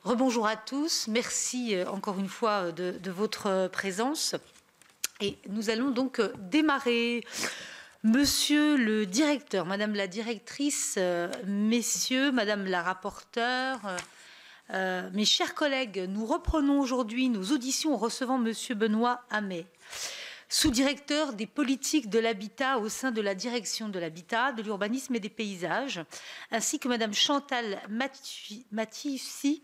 Rebonjour à tous. Merci encore une fois de votre présence. Et nous allons donc démarrer. Monsieur le directeur, Madame la directrice, messieurs, Madame la rapporteure, mes chers collègues, nous reprenons aujourd'hui nos auditions en recevant Monsieur Benoît Hamé, sous-directeur des politiques de l'habitat au sein de la direction de l'habitat, de l'urbanisme et des paysages, ainsi que Madame Chantal Matissi,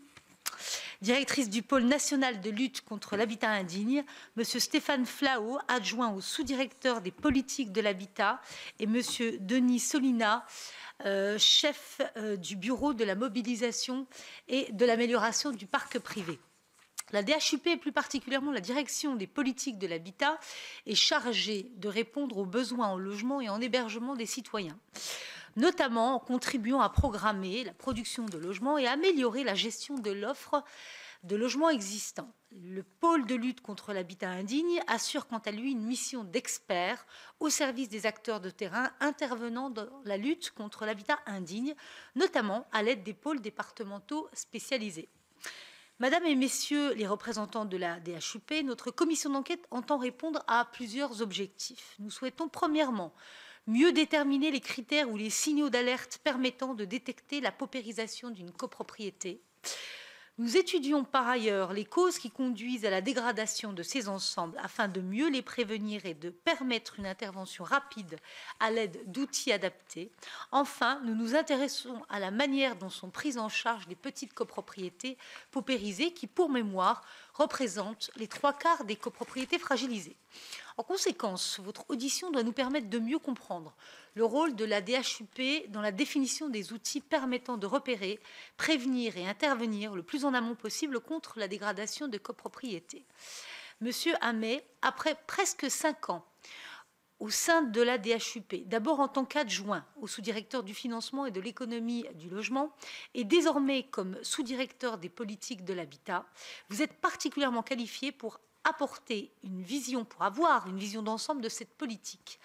directrice du pôle national de lutte contre l'habitat indigne, Monsieur Stéphane Flao, adjoint au sous-directeur des politiques de l'habitat, et Monsieur Denis Solina, chef du bureau de la mobilisation et de l'amélioration du parc privé. La DHUP, et plus particulièrement la direction des politiques de l'habitat, est chargée de répondre aux besoins en logement et en hébergement des citoyens, notamment en contribuant à programmer la production de logements et à améliorer la gestion de l'offre de logements existants. Le pôle de lutte contre l'habitat indigne assure quant à lui une mission d'expert au service des acteurs de terrain intervenant dans la lutte contre l'habitat indigne, notamment à l'aide des pôles départementaux spécialisés. Madame et messieurs les représentants de la DHUP, notre commission d'enquête entend répondre à plusieurs objectifs. Nous souhaitons premièrement mieux déterminer les critères ou les signaux d'alerte permettant de détecter la paupérisation d'une copropriété. Nous étudions par ailleurs les causes qui conduisent à la dégradation de ces ensembles afin de mieux les prévenir et de permettre une intervention rapide à l'aide d'outils adaptés. Enfin, nous nous intéressons à la manière dont sont prises en charge les petites copropriétés paupérisées qui, pour mémoire, représentent les 3/4 des copropriétés fragilisées. En conséquence, votre audition doit nous permettre de mieux comprendre le rôle de la DHUP dans la définition des outils permettant de repérer, prévenir et intervenir le plus en amont possible contre la dégradation de copropriétés. Monsieur Hamé, après presque 5 ans au sein de la DHUP, d'abord en tant qu'adjoint au sous-directeur du financement et de l'économie du logement, et désormais comme sous-directeur des politiques de l'habitat, vous êtes particulièrement qualifié pour apporter une vision, pour avoir une vision d'ensemble de cette politique,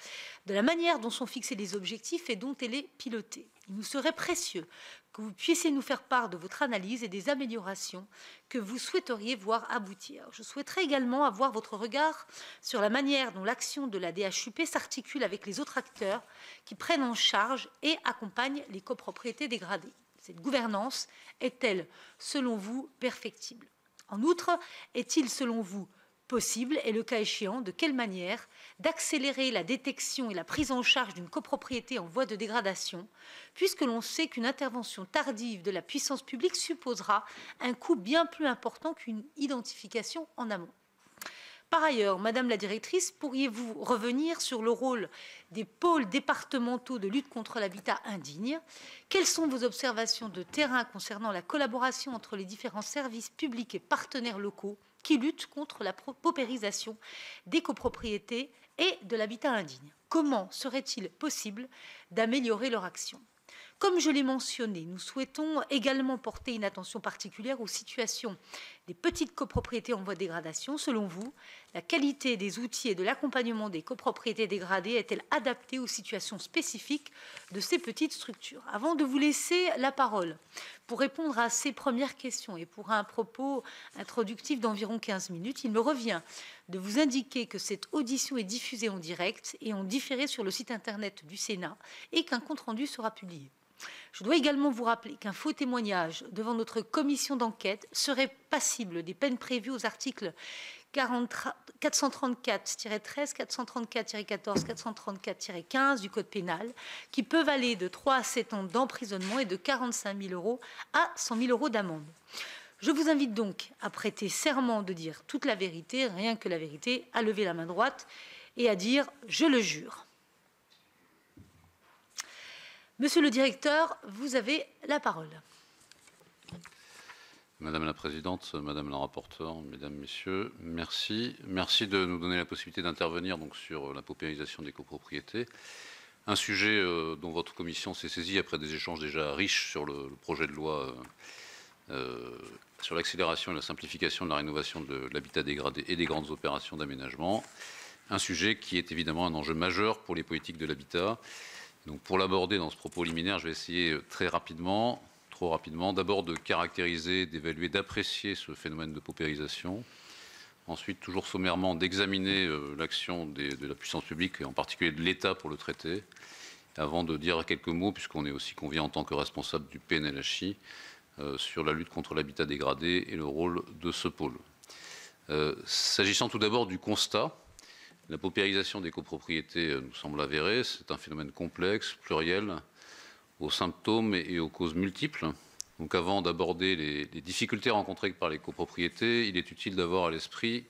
de la manière dont sont fixés les objectifs et dont elle est pilotée. Il nous serait précieux que vous puissiez nous faire part de votre analyse et des améliorations que vous souhaiteriez voir aboutir. Je souhaiterais également avoir votre regard sur la manière dont l'action de la DHUP s'articule avec les autres acteurs qui prennent en charge et accompagnent les copropriétés dégradées. Cette gouvernance est-elle, selon vous, perfectible? En outre, est-il, selon vous, possible, et le cas échéant, de quelle manière, d'accélérer la détection et la prise en charge d'une copropriété en voie de dégradation, puisque l'on sait qu'une intervention tardive de la puissance publique supposera un coût bien plus important qu'une identification en amont. Par ailleurs, Madame la directrice, pourriez-vous revenir sur le rôle des pôles départementaux de lutte contre l'habitat indigne? Quelles sont vos observations de terrain concernant la collaboration entre les différents services publics et partenaires locaux qui luttent contre la paupérisation des copropriétés et de l'habitat indigne? Comment serait-il possible d'améliorer leur action? Comme je l'ai mentionné, nous souhaitons également porter une attention particulière aux situations des petites copropriétés en voie de dégradation. Selon vous, la qualité des outils et de l'accompagnement des copropriétés dégradées est-elle adaptée aux situations spécifiques de ces petites structures? Avant de vous laisser la parole pour répondre à ces premières questions et pour un propos introductif d'environ 15 minutes, il me revient de vous indiquer que cette audition est diffusée en direct et en différé sur le site internet du Sénat et qu'un compte-rendu sera publié. Je dois également vous rappeler qu'un faux témoignage devant notre commission d'enquête serait passible des peines prévues aux articles 434-13, 434-14, 434-15 du Code pénal, qui peuvent aller de 3 à 7 ans d'emprisonnement et de 45 000 € à 100 000 € d'amende. Je vous invite donc à prêter serment de dire toute la vérité, rien que la vérité, à lever la main droite et à dire « je le jure ». Monsieur le directeur, vous avez la parole. Madame la Présidente, Madame la rapporteure, Mesdames, Messieurs, merci. Merci de nous donner la possibilité d'intervenir donc sur la paupérisation des copropriétés. Un sujet dont votre commission s'est saisie après des échanges déjà riches sur le projet de loi sur l'accélération et la simplification de la rénovation de l'habitat dégradé et des grandes opérations d'aménagement. Un sujet qui est évidemment un enjeu majeur pour les politiques de l'habitat. Donc pour l'aborder dans ce propos liminaire, je vais essayer très rapidement, trop rapidement. D'abord de caractériser, d'évaluer, d'apprécier ce phénomène de paupérisation. Ensuite, toujours sommairement, d'examiner l'action de la puissance publique, et en particulier de l'État pour le traiter. Avant de dire quelques mots, puisqu'on est aussi convié en tant que responsable du PNLHI, sur la lutte contre l'habitat dégradé et le rôle de ce pôle. S'agissant tout d'abord du constat, la paupérisation des copropriétés nous semble avérée. C'est un phénomène complexe, pluriel, aux symptômes et aux causes multiples. Donc avant d'aborder les difficultés rencontrées par les copropriétés, il est utile d'avoir à l'esprit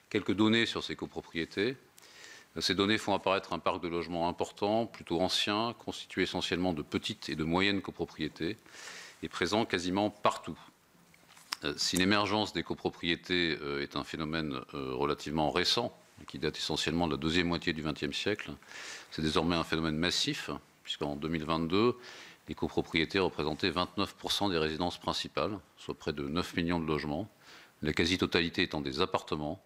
quelques données sur ces copropriétés. Ces données font apparaître un parc de logements important, plutôt ancien, constitué essentiellement de petites et de moyennes copropriétés, et présent quasiment partout. Si l'émergence des copropriétés est un phénomène relativement récent, qui date essentiellement de la deuxième moitié du XXe siècle, c'est désormais un phénomène massif, puisqu'en 2022, les copropriétés représentaient 29% des résidences principales, soit près de 9 millions de logements, la quasi-totalité étant des appartements,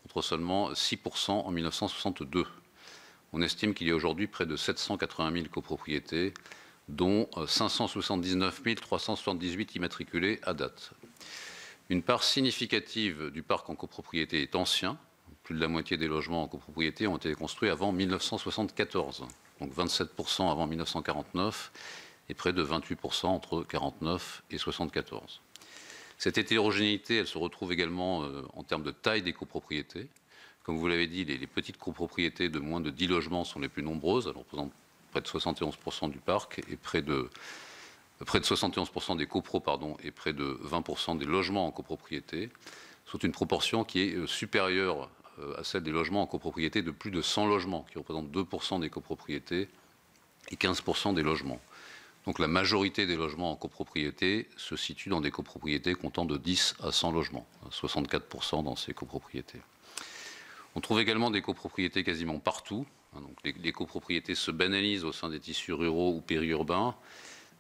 contre seulement 6% en 1962. On estime qu'il y a aujourd'hui près de 780 000 copropriétés, dont 579 378 immatriculés à date. Une part significative du parc en copropriété est ancien. Plus de la moitié des logements en copropriété ont été construits avant 1974, donc 27% avant 1949 et près de 28% entre 1949 et 1974. Cette hétérogénéité, elle se retrouve également en termes de taille des copropriétés. Comme vous l'avez dit, les petites copropriétés de moins de 10 logements sont les plus nombreuses. Elles représentent près de 71% du parc et près de 71% des copros, et près de 20% des logements en copropriété, sont une proportion qui est supérieure à celle des logements en copropriété de plus de 100 logements, qui représentent 2% des copropriétés et 15% des logements. Donc la majorité des logements en copropriété se situent dans des copropriétés comptant de 10 à 100 logements, 64% dans ces copropriétés. On trouve également des copropriétés quasiment partout. Donc les copropriétés se banalisent au sein des tissus ruraux ou périurbains,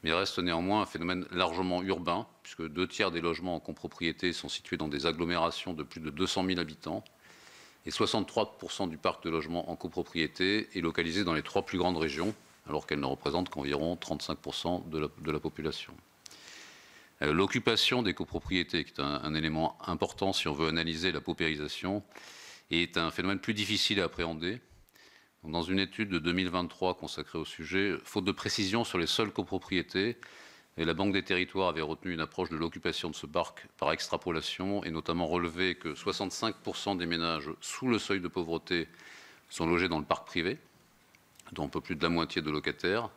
mais restent néanmoins un phénomène largement urbain, puisque 2 tiers des logements en copropriété sont situés dans des agglomérations de plus de 200 000 habitants, et 63% du parc de logements en copropriété est localisé dans les 3 plus grandes régions, alors qu'elles ne représentent qu'environ 35% de la population. L'occupation des copropriétés, qui est un élément important si on veut analyser la paupérisation, est un phénomène plus difficile à appréhender. Dans une étude de 2023 consacrée au sujet, faute de précision sur les seules copropriétés, la Banque des territoires avait retenu une approche de l'occupation de ce parc par extrapolation et notamment relevé que 65% des ménages sous le seuil de pauvreté sont logés dans le parc privé, dont un peu plus de la moitié de locataires,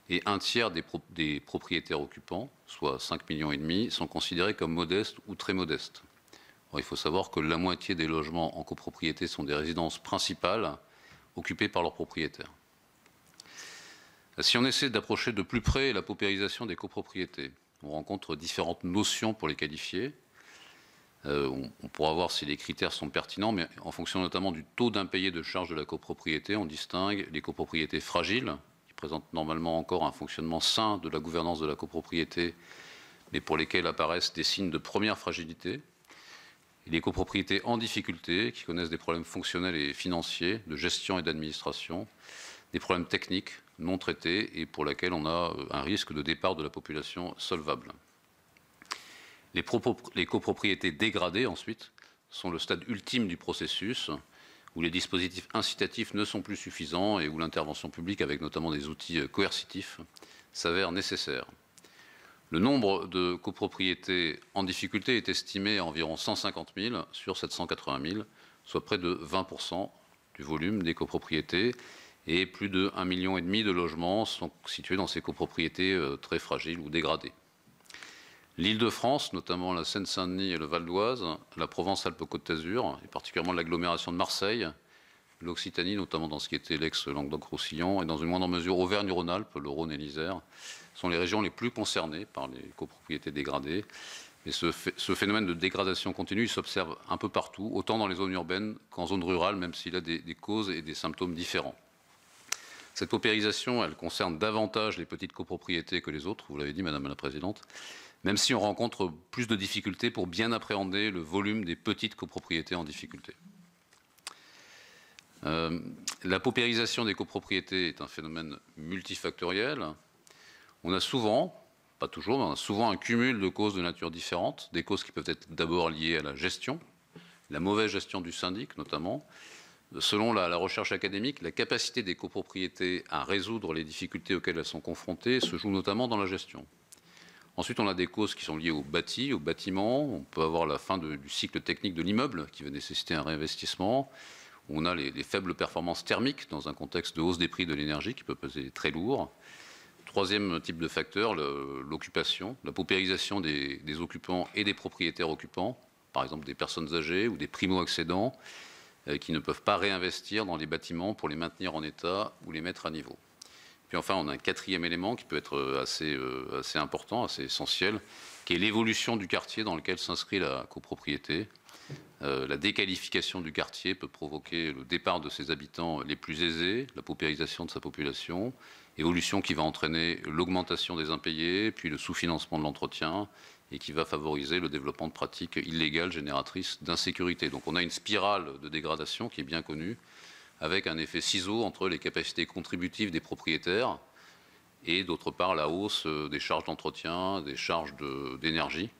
et 1/3 des propriétaires occupants, soit 5,5 millions, sont considérés comme modestes ou très modestes. Alors, il faut savoir que la moitié des logements en copropriété sont des résidences principales occupées par leurs propriétaires. Si on essaie d'approcher de plus près la paupérisation des copropriétés, on rencontre différentes notions pour les qualifier. On pourra voir si les critères sont pertinents, mais en fonction notamment du taux d'impayé de charges de la copropriété, on distingue les copropriétés fragiles, qui présentent normalement encore un fonctionnement sain de la gouvernance de la copropriété, mais pour lesquelles apparaissent des signes de première fragilité, et les copropriétés en difficulté, qui connaissent des problèmes fonctionnels et financiers, de gestion et d'administration, des problèmes techniques non traités et pour lesquels on a un risque de départ de la population solvable. Les copropriétés dégradées, ensuite, sont le stade ultime du processus, où les dispositifs incitatifs ne sont plus suffisants et où l'intervention publique, avec notamment des outils coercitifs, s'avère nécessaire. Le nombre de copropriétés en difficulté est estimé à environ 150 000 sur 780 000, soit près de 20% du volume des copropriétés, et plus de 1,5 million de logements sont situés dans ces copropriétés très fragiles ou dégradées. L'Île-de-France, notamment la Seine-Saint-Denis et le Val d'Oise, la Provence-Alpes-Côte d'Azur, et particulièrement l'agglomération de Marseille, l'Occitanie, notamment dans ce qui était l'ex-Languedoc-Roussillon, et dans une moindre mesure Auvergne-Rhône-Alpes, le Rhône et l'Isère, sont les régions les plus concernées par les copropriétés dégradées. Et ce phénomène de dégradation continue s'observe un peu partout, autant dans les zones urbaines qu'en zone rurale, même s'il a des causes et des symptômes différents. Cette paupérisation, elle concerne davantage les petites copropriétés que les autres, vous l'avez dit, Madame la Présidente, même si on rencontre plus de difficultés pour bien appréhender le volume des petites copropriétés en difficulté. La paupérisation des copropriétés est un phénomène multifactoriel. On a souvent, pas toujours, mais on a souvent un cumul de causes de nature différente, des causes qui peuvent être d'abord liées à la gestion, la mauvaise gestion du syndic notamment. Selon la recherche académique, la capacité des copropriétés à résoudre les difficultés auxquelles elles sont confrontées se joue notamment dans la gestion. Ensuite, on a des causes qui sont liées au bâti, au bâtiment. On peut avoir la fin du cycle technique de l'immeuble qui va nécessiter un réinvestissement. On a les faibles performances thermiques dans un contexte de hausse des prix de l'énergie qui peut peser très lourd. Troisième type de facteur, l'occupation, la paupérisation des occupants et des propriétaires occupants, par exemple des personnes âgées ou des primo-accédants qui ne peuvent pas réinvestir dans les bâtiments pour les maintenir en état ou les mettre à niveau. Puis enfin, on a un quatrième élément qui peut être assez important, assez essentiel, qui est l'évolution du quartier dans lequel s'inscrit la copropriété. La déqualification du quartier peut provoquer le départ de ses habitants les plus aisés, la paupérisation de sa population, évolution qui va entraîner l'augmentation des impayés, puis le sous-financement de l'entretien, et qui va favoriser le développement de pratiques illégales génératrices d'insécurité. Donc on a une spirale de dégradation qui est bien connue, avec un effet ciseau entre les capacités contributives des propriétaires et d'autre part la hausse des charges d'entretien, des charges d'énergie,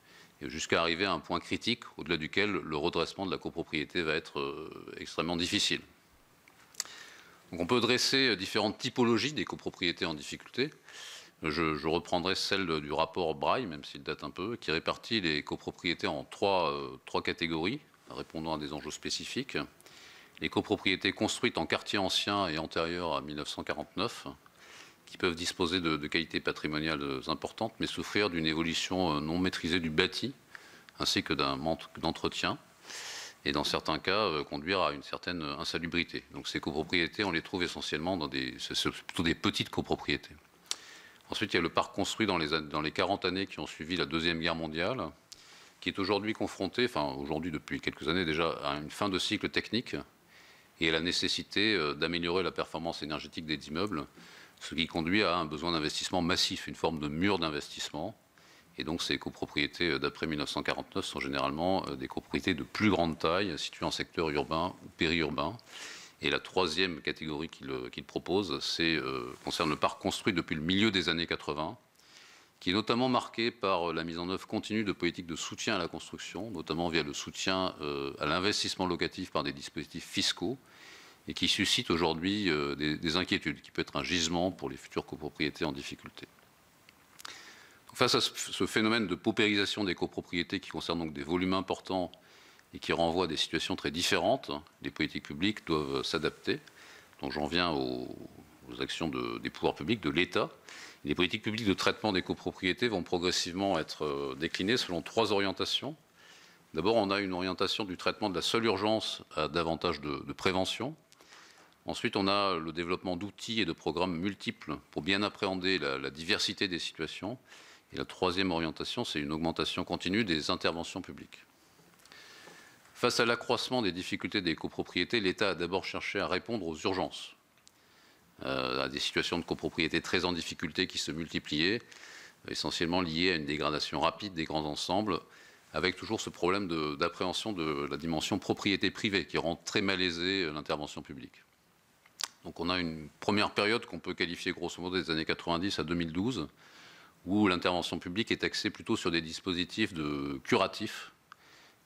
jusqu'à arriver à un point critique au-delà duquel le redressement de la copropriété va être extrêmement difficile. Donc on peut dresser différentes typologies des copropriétés en difficulté. Je reprendrai celle du rapport Braille, même s'il date un peu, qui répartit les copropriétés en trois catégories, répondant à des enjeux spécifiques. Les copropriétés construites en quartier ancien et antérieur à 1949, qui peuvent disposer de qualités patrimoniales importantes, mais souffrir d'une évolution non maîtrisée du bâti, ainsi que d'un manque d'entretien, et dans certains cas, conduire à une certaine insalubrité. Donc ces copropriétés, on les trouve essentiellement c'est plutôt des petites copropriétés. Ensuite, il y a le parc construit dans les 40 années qui ont suivi la Deuxième Guerre mondiale, qui est aujourd'hui confronté, aujourd'hui depuis quelques années déjà, à une fin de cycle technique et à la nécessité d'améliorer la performance énergétique des immeubles, ce qui conduit à un besoin d'investissement massif, une forme de mur d'investissement. Et donc ces copropriétés d'après 1949 sont généralement des copropriétés de plus grande taille, situées en secteur urbain ou périurbain. Et la troisième catégorie qu'il propose, concerne le parc construit depuis le milieu des années 80, qui est notamment marqué par la mise en œuvre continue de politiques de soutien à la construction, notamment via le soutien à l'investissement locatif par des dispositifs fiscaux, et qui suscite aujourd'hui des inquiétudes, qui peut être un gisement pour les futures copropriétés en difficulté. Face à ce phénomène de paupérisation des copropriétés qui concerne donc des volumes importants et qui renvoie à des situations très différentes, les politiques publiques doivent s'adapter. Donc j'en viens aux actions des pouvoirs publics, de l'État. Les politiques publiques de traitement des copropriétés vont progressivement être déclinées selon trois orientations. D'abord, on a une orientation du traitement de la seule urgence à davantage de prévention. Ensuite, on a le développement d'outils et de programmes multiples pour bien appréhender la diversité des situations. Et la troisième orientation, c'est une augmentation continue des interventions publiques. Face à l'accroissement des difficultés des copropriétés, l'État a d'abord cherché à répondre aux urgences, à des situations de copropriété très en difficulté qui se multipliaient, essentiellement liées à une dégradation rapide des grands ensembles, avec toujours ce problème d'appréhension de la dimension propriété privée qui rend très malaisée l'intervention publique. Donc on a une première période qu'on peut qualifier grosso modo des années 90 à 2012, où l'intervention publique est axée plutôt sur des dispositifs curatifs,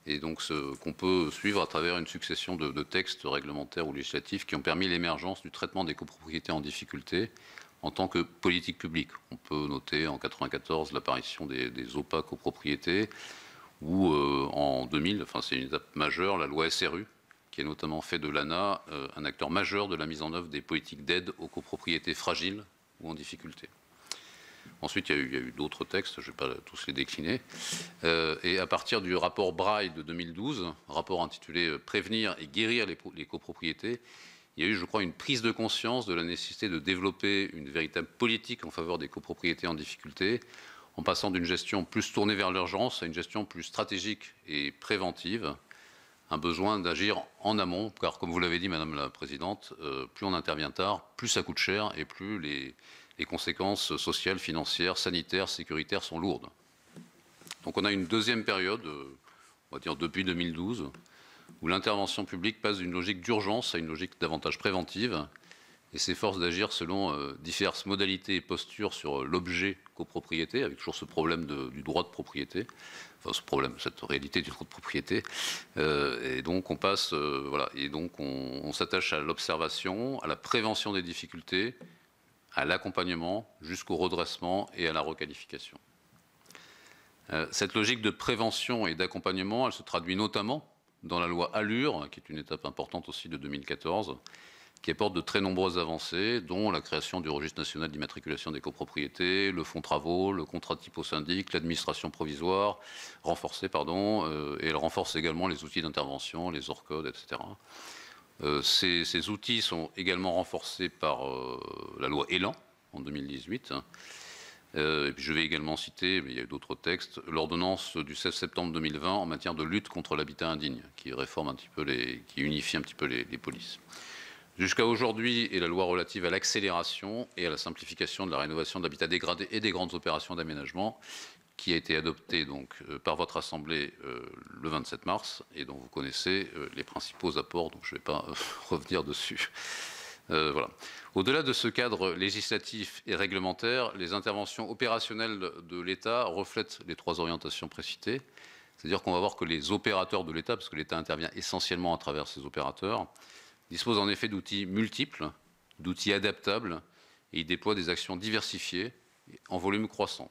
et donc qu'on peut suivre à travers une succession de textes réglementaires ou législatifs qui ont permis l'émergence du traitement des copropriétés en difficulté en tant que politique publique. On peut noter en 1994 l'apparition des OPA copropriétés, ou en 2000, c'est une étape majeure, la loi SRU, qui a notamment fait de l'ANA un acteur majeur de la mise en œuvre des politiques d'aide aux copropriétés fragiles ou en difficulté. Ensuite, il y a eu d'autres textes, je ne vais pas tous les décliner. Et à partir du rapport Braille de 2012, rapport intitulé « Prévenir et guérir les copropriétés », il y a eu, je crois, une prise de conscience de la nécessité de développer une véritable politique en faveur des copropriétés en difficulté, en passant d'une gestion plus tournée vers l'urgence à une gestion plus stratégique et préventive. Un besoin d'agir en amont, car comme vous l'avez dit, Madame la Présidente, plus on intervient tard, plus ça coûte cher et plus les conséquences sociales, financières, sanitaires, sécuritaires sont lourdes. Donc on a une deuxième période, on va dire depuis 2012, où l'intervention publique passe d'une logique d'urgence à une logique davantage préventive. et s'efforce d'agir selon diverses modalités et postures sur l'objet copropriété, avec toujours ce problème du droit de propriété, enfin ce problème, cette réalité du droit de propriété. Et donc on passe, voilà, et donc on s'attache à l'observation, à la prévention des difficultés, à l'accompagnement, jusqu'au redressement et à la requalification. Cette logique de prévention et d'accompagnement, elle se traduit notamment dans la loi ALUR, qui est une étape importante aussi de 2014, qui apporte de très nombreuses avancées, dont la création du registre national d'immatriculation des copropriétés, le fonds travaux, le contrat typo syndic, l'administration provisoire, renforcée, pardon, et elle renforce également les outils d'intervention, les ORCOD, etc. Ces outils sont également renforcés par la loi Elan en 2018. Et puis je vais également citer, mais il y a d'autres textes, l'ordonnance du 16 septembre 2020 en matière de lutte contre l'habitat indigne, qui réforme un petit peu qui unifie un petit peu les polices. Jusqu'à aujourd'hui, et la loi relative à l'accélération et à la simplification de la rénovation de l'habitat dégradé et des grandes opérations d'aménagement, qui a été adoptée donc par votre Assemblée le 27 mars, et dont vous connaissez les principaux apports, donc je ne vais pas revenir dessus. Voilà. Au-delà de ce cadre législatif et réglementaire, les interventions opérationnelles de l'État reflètent les trois orientations précitées. C'est-à-dire qu'on va voir que les opérateurs de l'État, parce que l'État intervient essentiellement à travers ses opérateurs, disposent en effet d'outils multiples, d'outils adaptables, et ils déploient des actions diversifiées en volume croissant.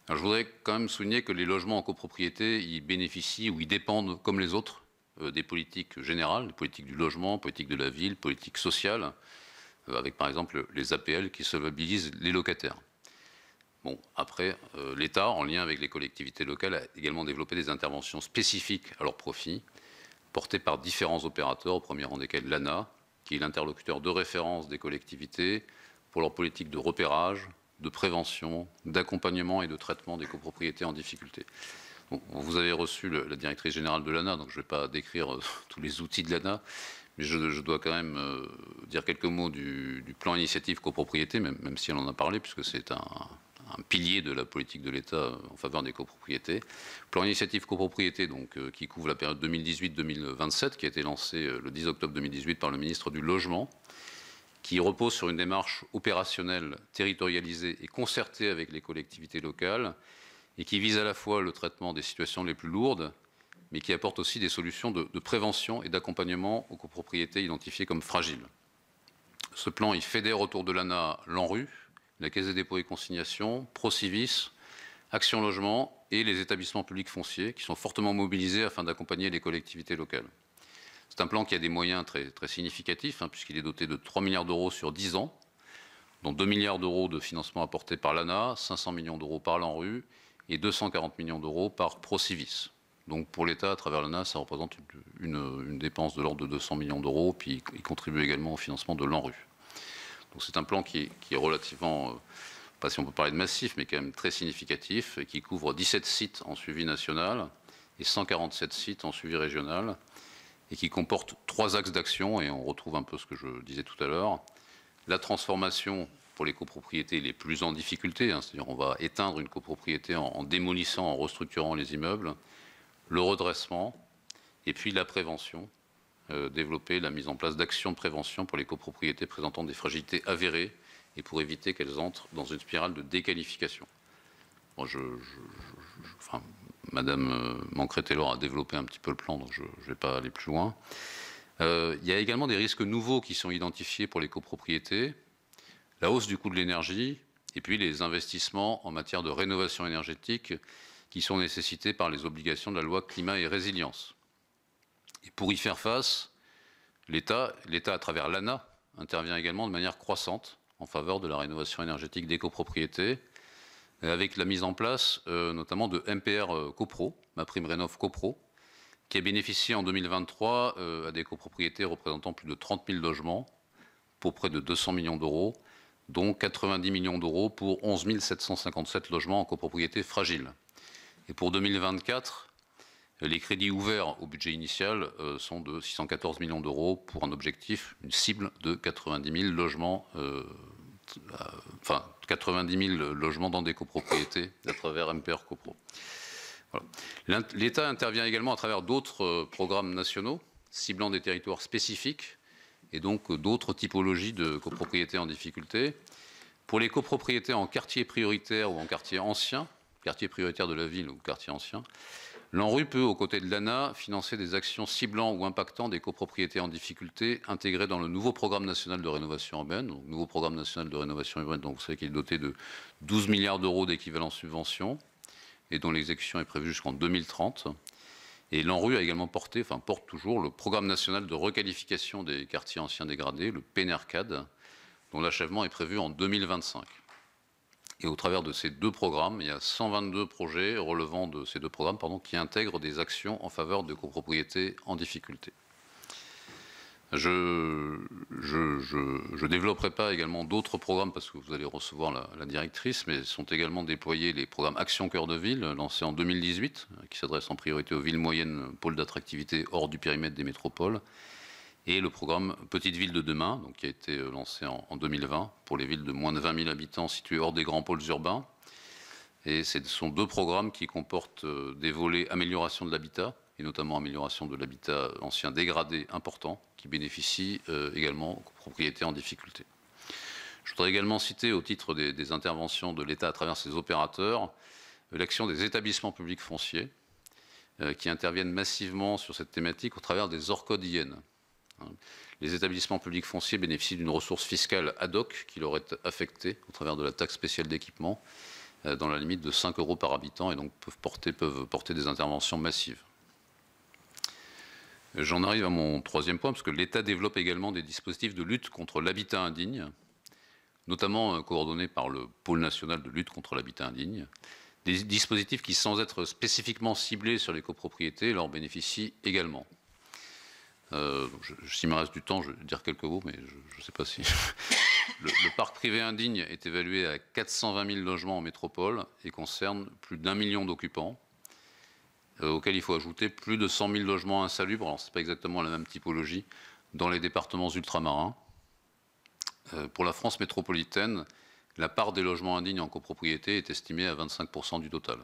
Alors, je voudrais quand même souligner que les logements en copropriété, ils bénéficient ou ils dépendent, comme les autres, des politiques générales, des politiques du logement, politiques de la ville, politiques sociales, avec par exemple les APL qui solvabilisent les locataires. Bon, après, l'État, en lien avec les collectivités locales, a également développé des interventions spécifiques à leur profit, portées par différents opérateurs, au premier rang desquels l'ANA, qui est l'interlocuteur de référence des collectivités pour leur politique de repérage, de prévention, d'accompagnement et de traitement des copropriétés en difficulté. Bon, vous avez reçu la directrice générale de l'ANA, donc je ne vais pas décrire tous les outils de l'ANA, mais je dois quand même dire quelques mots du plan initiative copropriété, même si elle en a parlé, puisque c'est un pilier de la politique de l'État en faveur des copropriétés. Plan initiative copropriété, donc, qui couvre la période 2018-2027, qui a été lancé le 10 octobre 2018 par le ministre du Logement, qui repose sur une démarche opérationnelle, territorialisée et concertée avec les collectivités locales, et qui vise à la fois le traitement des situations les plus lourdes, mais qui apporte aussi des solutions de prévention et d'accompagnement aux copropriétés identifiées comme fragiles. Ce plan, il fédère autour de l'ANA l'ANRU, la Caisse des dépôts et consignations, Procivis, Action Logement et les établissements publics fonciers, qui sont fortement mobilisés afin d'accompagner les collectivités locales. C'est un plan qui a des moyens très, très significatifs, puisqu'il est doté de 3 milliards d'euros sur 10 ans, dont 2 milliards d'euros de financement apporté par l'ANA, 500 millions d'euros par l'ANRU et 240 millions d'euros par Procivis. Donc pour l'État, à travers l'ANA, ça représente une dépense de l'ordre de 200 millions d'euros, puis il contribue également au financement de l'ANRU. Donc c'est un plan qui est relativement, pas si on peut parler de massif, mais quand même très significatif, et qui couvre 17 sites en suivi national et 147 sites en suivi régional, et qui comporte 3 axes d'action, et on retrouve un peu ce que je disais tout à l'heure. La transformation pour les copropriétés les plus en difficulté, c'est-à-dire on va éteindre une copropriété en démolissant, en restructurant les immeubles, le redressement, et puis la prévention, développer la mise en place d'actions de prévention pour les copropriétés présentant des fragilités avérées et pour éviter qu'elles entrent dans une spirale de déqualification. Bon, enfin, Madame Mancret-Taylor a développé un petit peu le plan, donc je ne vais pas aller plus loin. Il y a également des risques nouveaux qui sont identifiés pour les copropriétés, la hausse du coût de l'énergie et puis les investissements en matière de rénovation énergétique qui sont nécessités par les obligations de la loi climat et résilience. Et pour y faire face, l'État, à travers l'ANA, intervient également de manière croissante en faveur de la rénovation énergétique des copropriétés, avec la mise en place notamment de MPR Copro, MaPrimeRénov' Copro, qui a bénéficié en 2023 à des copropriétés représentant plus de 30 000 logements pour près de 200 millions d'euros, dont 90 millions d'euros pour 11 757 logements en copropriété fragile. Et pour 2024, les crédits ouverts au budget initial sont de 614 millions d'euros pour un objectif, une cible de 90 000 logements, 90 000 logements dans des copropriétés à travers MPR Copro. Voilà. L'État intervient également à travers d'autres programmes nationaux, ciblant des territoires spécifiques et donc d'autres typologies de copropriétés en difficulté. Pour les copropriétés en quartier prioritaire ou en quartier ancien, quartier prioritaire de la ville ou quartier ancien, l'ANRU peut, aux côtés de l'ANA, financer des actions ciblant ou impactant des copropriétés en difficulté intégrées dans le nouveau programme national de rénovation urbaine. Donc, nouveau programme national de rénovation urbaine, donc vous savez qu'il est doté de 12 milliards d'euros d'équivalent subvention et dont l'exécution est prévue jusqu'en 2030. Et l'ANRU a également porte toujours le programme national de requalification des quartiers anciens dégradés, le PNRCAD, dont l'achèvement est prévu en 2025. Et au travers de ces deux programmes, il y a 122 projets relevant de ces deux programmes qui intègrent des actions en faveur de copropriétés en difficulté. Je ne développerai pas également d'autres programmes parce que vous allez recevoir la directrice, mais sont également déployés les programmes Action Cœur de Ville, lancés en 2018, qui s'adressent en priorité aux villes moyennes, pôles d'attractivité hors du périmètre des métropoles, et le programme Petites Villes de demain, donc, qui a été lancé en 2020 pour les villes de moins de 20 000 habitants situées hors des grands pôles urbains. Et ce sont deux programmes qui comportent des volets amélioration de l'habitat, et notamment amélioration de l'habitat ancien dégradé important, qui bénéficient également aux copropriétés en difficulté. Je voudrais également citer, au titre des interventions de l'État à travers ses opérateurs, l'action des établissements publics fonciers, qui interviennent massivement sur cette thématique au travers des ORCOD IN. Les établissements publics fonciers bénéficient d'une ressource fiscale ad hoc qui leur est affectée au travers de la taxe spéciale d'équipement dans la limite de 5 € par habitant et donc peuvent porter des interventions massives. J'en arrive à mon troisième point, parce que l'État développe également des dispositifs de lutte contre l'habitat indigne, notamment coordonnés par le pôle national de lutte contre l'habitat indigne. Des dispositifs qui, sans être spécifiquement ciblés sur les copropriétés, leur bénéficient également. S'il me reste du temps, je vais dire quelques mots, mais je ne sais pas si... le parc privé indigne est évalué à 420 000 logements en métropole et concerne plus d'1 million d'occupants, auxquels il faut ajouter plus de 100 000 logements insalubres, alors ce n'est pas exactement la même typologie, dans les départements ultramarins. Pour la France métropolitaine, la part des logements indignes en copropriété est estimée à 25% du total.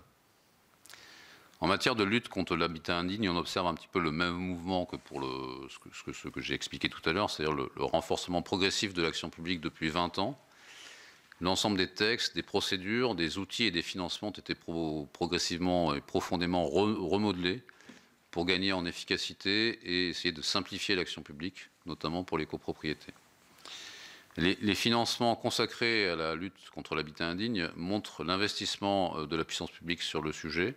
En matière de lutte contre l'habitat indigne, on observe un petit peu le même mouvement que pour ce que j'ai expliqué tout à l'heure, c'est-à-dire le renforcement progressif de l'action publique depuis 20 ans. L'ensemble des textes, des procédures, des outils et des financements ont été progressivement et profondément remodelés pour gagner en efficacité et essayer de simplifier l'action publique, notamment pour les copropriétés. Les financements consacrés à la lutte contre l'habitat indigne montrent l'investissement de la puissance publique sur le sujet.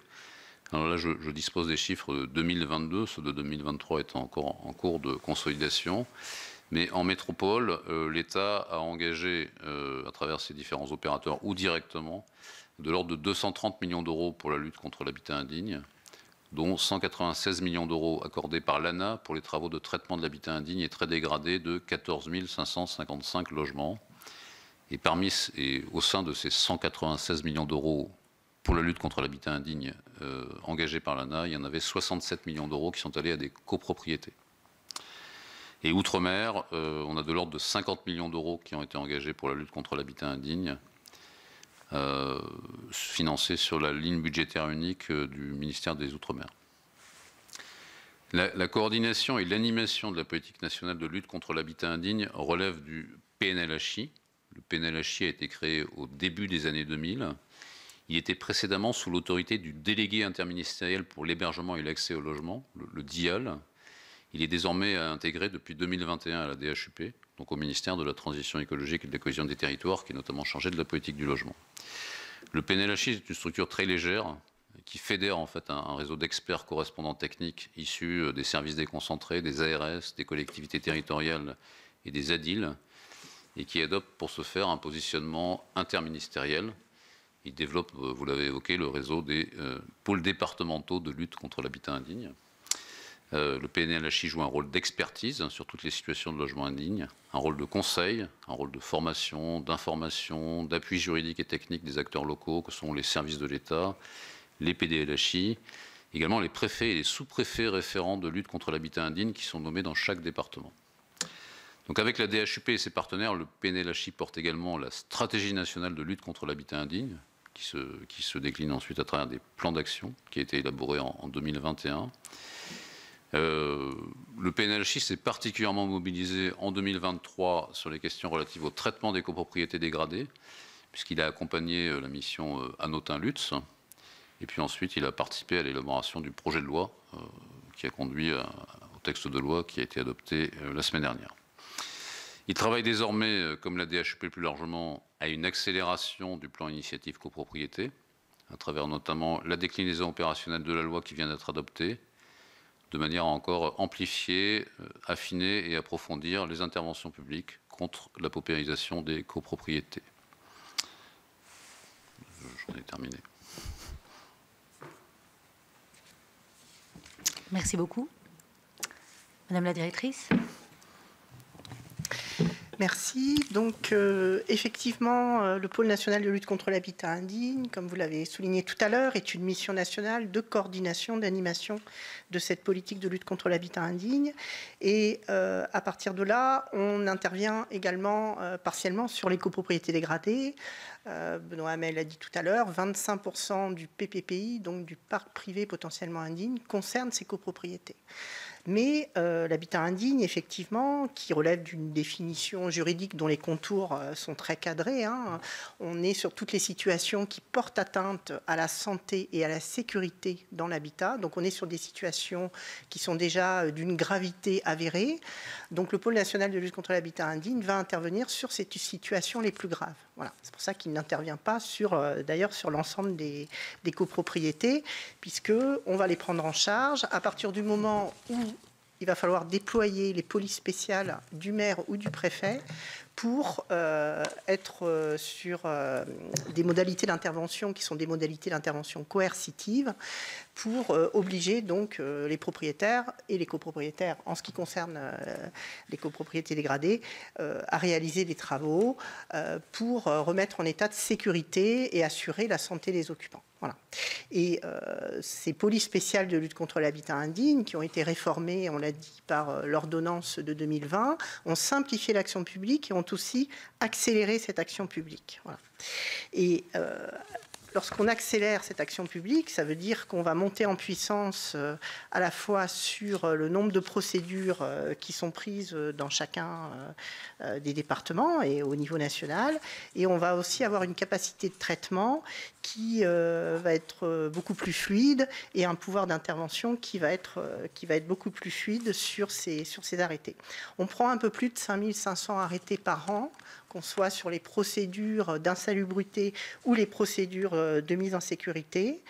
Alors là, je dispose des chiffres de 2022, ceux de 2023 étant encore en cours de consolidation. Mais en métropole, l'État a engagé, à travers ses différents opérateurs ou directement, de l'ordre de 230 millions d'euros pour la lutte contre l'habitat indigne, dont 196 millions d'euros accordés par l'ANA pour les travaux de traitement de l'habitat indigne et très dégradé de 14 555 logements. Et au sein de ces 196 millions d'euros pour la lutte contre l'habitat indigne engagés par l'ANA, il y en avait 67 millions d'euros qui sont allés à des copropriétés. Et outre-mer, on a de l'ordre de 50 millions d'euros qui ont été engagés pour la lutte contre l'habitat indigne, financés sur la ligne budgétaire unique du ministère des Outre-mer. La coordination et l'animation de la politique nationale de lutte contre l'habitat indigne relève du PNLHI. Le PNLHI a été créé au début des années 2000. Il était précédemment sous l'autorité du délégué interministériel pour l'hébergement et l'accès au logement, le DIAL. Il est désormais intégré depuis 2021 à la DHUP, donc au ministère de la Transition écologique et de la cohésion des territoires, qui est notamment chargé de la politique du logement. Le PNLHI est une structure très légère qui fédère en fait un réseau d'experts correspondants techniques issus des services déconcentrés, des ARS, des collectivités territoriales et des ADIL, et qui adopte pour ce faire un positionnement interministériel. Il développe, vous l'avez évoqué, le réseau des pôles départementaux de lutte contre l'habitat indigne. Le PNLHI joue un rôle d'expertise sur toutes les situations de logement indigne, un rôle de conseil, un rôle de formation, d'information, d'appui juridique et technique des acteurs locaux que sont les services de l'État, les PDLHI, également les préfets et les sous-préfets référents de lutte contre l'habitat indigne qui sont nommés dans chaque département. Donc avec la DHUP et ses partenaires, le PNLHI porte également la stratégie nationale de lutte contre l'habitat indigne, qui se décline ensuite à travers des plans d'action qui a été élaboré en 2021. Le PNLJ s'est particulièrement mobilisé en 2023 sur les questions relatives au traitement des copropriétés dégradées, puisqu'il a accompagné la mission Hanotin-Lutz. Et puis ensuite, il a participé à l'élaboration du projet de loi qui a conduit au texte de loi qui a été adopté la semaine dernière. Il travaille désormais, comme la DHUP plus largement, à une accélération du plan initiative copropriété, à travers notamment la déclinaison opérationnelle de la loi qui vient d'être adoptée, de manière à encore amplifier, affiner et approfondir les interventions publiques contre la paupérisation des copropriétés. J'en ai terminé. Merci beaucoup. Madame la directrice. Merci. Donc, effectivement, le pôle national de lutte contre l'habitat indigne, comme vous l'avez souligné tout à l'heure, est une mission nationale de coordination, d'animation de cette politique de lutte contre l'habitat indigne. Et à partir de là, on intervient également partiellement sur les copropriétés dégradées. Benoît Hamel l'a dit tout à l'heure, 25% du PPPI, donc du parc privé potentiellement indigne, concerne ces copropriétés. Mais l'habitat indigne, effectivement, qui relève d'une définition juridique dont les contours sont très cadrés, hein. On est sur toutes les situations qui portent atteinte à la santé et à la sécurité dans l'habitat. Donc on est sur des situations qui sont déjà d'une gravité avérée. Donc le pôle national de lutte contre l'habitat indigne va intervenir sur ces situations les plus graves. Voilà. C'est pour ça qu'il n'intervient pas d'ailleurs sur l'ensemble des copropriétés, puisqu'on va les prendre en charge à partir du moment où il va falloir déployer les polices spéciales du maire ou du préfet pour être sur des modalités d'intervention qui sont des modalités d'intervention coercitives pour obliger donc les propriétaires et les copropriétaires, en ce qui concerne les copropriétés dégradées, à réaliser des travaux pour remettre en état de sécurité et assurer la santé des occupants. Voilà. Et ces polices spéciales de lutte contre l'habitat indigne, qui ont été réformées, on l'a dit, par l'ordonnance de 2020, ont simplifié l'action publique et ont aussi accéléré cette action publique. Voilà. Et lorsqu'on accélère cette action publique, ça veut dire qu'on va monter en puissance à la fois sur le nombre de procédures qui sont prises dans chacun des départements et au niveau national, et on va aussi avoir une capacité de traitement qui va être beaucoup plus fluide et un pouvoir d'intervention qui va être beaucoup plus fluide sur ces arrêtés. On prend un peu plus de 5500 arrêtés par an, qu'on soit sur les procédures d'insalubrité ou les procédures de mise en sécurité.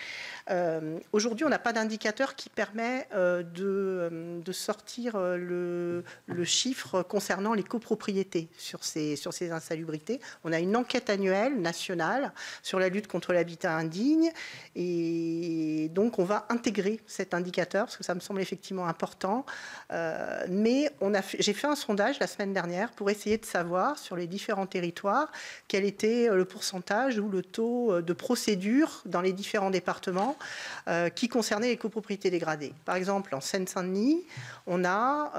Aujourd'hui, on n'a pas d'indicateur qui permet de sortir le chiffre concernant les copropriétés sur ces insalubrités. On a une enquête annuelle nationale sur la lutte contre l'habitat indigne et donc on va intégrer cet indicateur parce que ça me semble effectivement important. Mais j'ai fait un sondage la semaine dernière pour essayer de savoir sur les différents territoires quel était le pourcentage ou le taux de procédure dans les différents départements qui concernait les copropriétés dégradées. Par exemple, en Seine-Saint-Denis, on a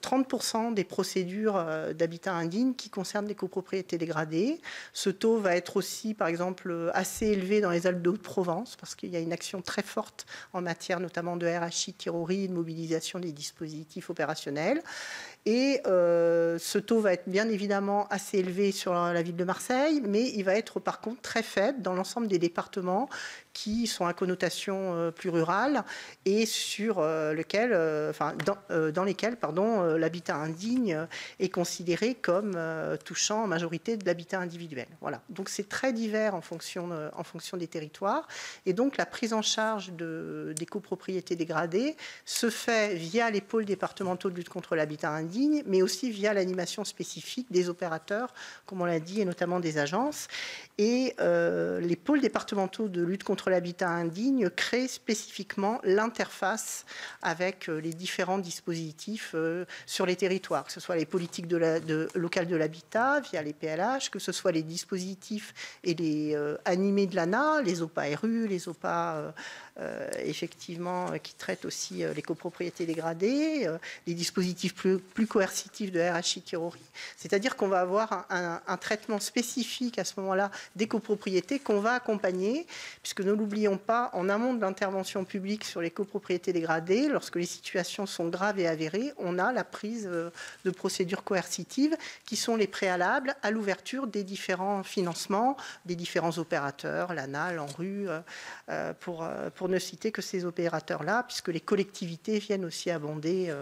30% des procédures d'habitat indigne qui concernent les copropriétés dégradées. Ce taux va être aussi, par exemple, assez élevé dans les Alpes de Haute-Provence parce qu'il y a une action très forte en matière notamment de RHI, Tirorie, de mobilisation des dispositifs opérationnels. Et ce taux va être bien évidemment assez élevé sur la ville de Marseille, mais il va être par contre très faible dans l'ensemble des départements qui sont à connotation plus rurale et sur dans lesquels l'habitat indigne est considéré comme touchant en majorité de l'habitat individuel. Voilà. Donc c'est très divers en fonction des territoires. Et donc la prise en charge des copropriétés dégradées se fait via les pôles départementaux de lutte contre l'habitat indigne, mais aussi via l'animation spécifique des opérateurs, comme on l'a dit, et notamment des agences. Et les pôles départementaux de lutte contre l'habitat indigne créent spécifiquement l'interface avec les différents dispositifs sur les territoires, que ce soit les politiques locales de l'habitat via les PLH, que ce soit les dispositifs et les animés de l'ANA, les OPA RU, les OPA effectivement, qui traite aussi les copropriétés dégradées, les dispositifs plus coercitifs de RHI Tirori. C'est-à-dire qu'on va avoir un traitement spécifique à ce moment-là des copropriétés qu'on va accompagner, puisque ne l'oublions pas, en amont de l'intervention publique sur les copropriétés dégradées, lorsque les situations sont graves et avérées, on a la prise de procédures coercitives qui sont les préalables à l'ouverture des différents financements, des différents opérateurs, l'ANA, l'ANRU, pour ne citer que ces opérateurs-là, puisque les collectivités viennent aussi abonder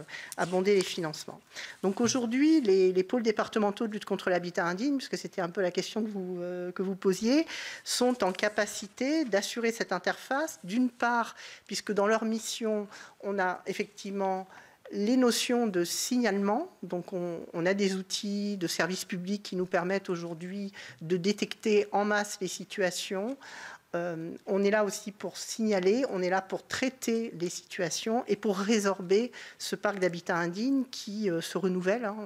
les financements. Donc aujourd'hui, les pôles départementaux de lutte contre l'habitat indigne, puisque c'était un peu la question que vous posiez, sont en capacité d'assurer cette interface, d'une part, puisque dans leur mission, on a effectivement les notions de signalement, donc on a des outils de services publics qui nous permettent aujourd'hui de détecter en masse les situations. On est là aussi pour signaler, on est là pour traiter les situations et pour résorber ce parc d'habitat indigne qui se renouvelle, hein,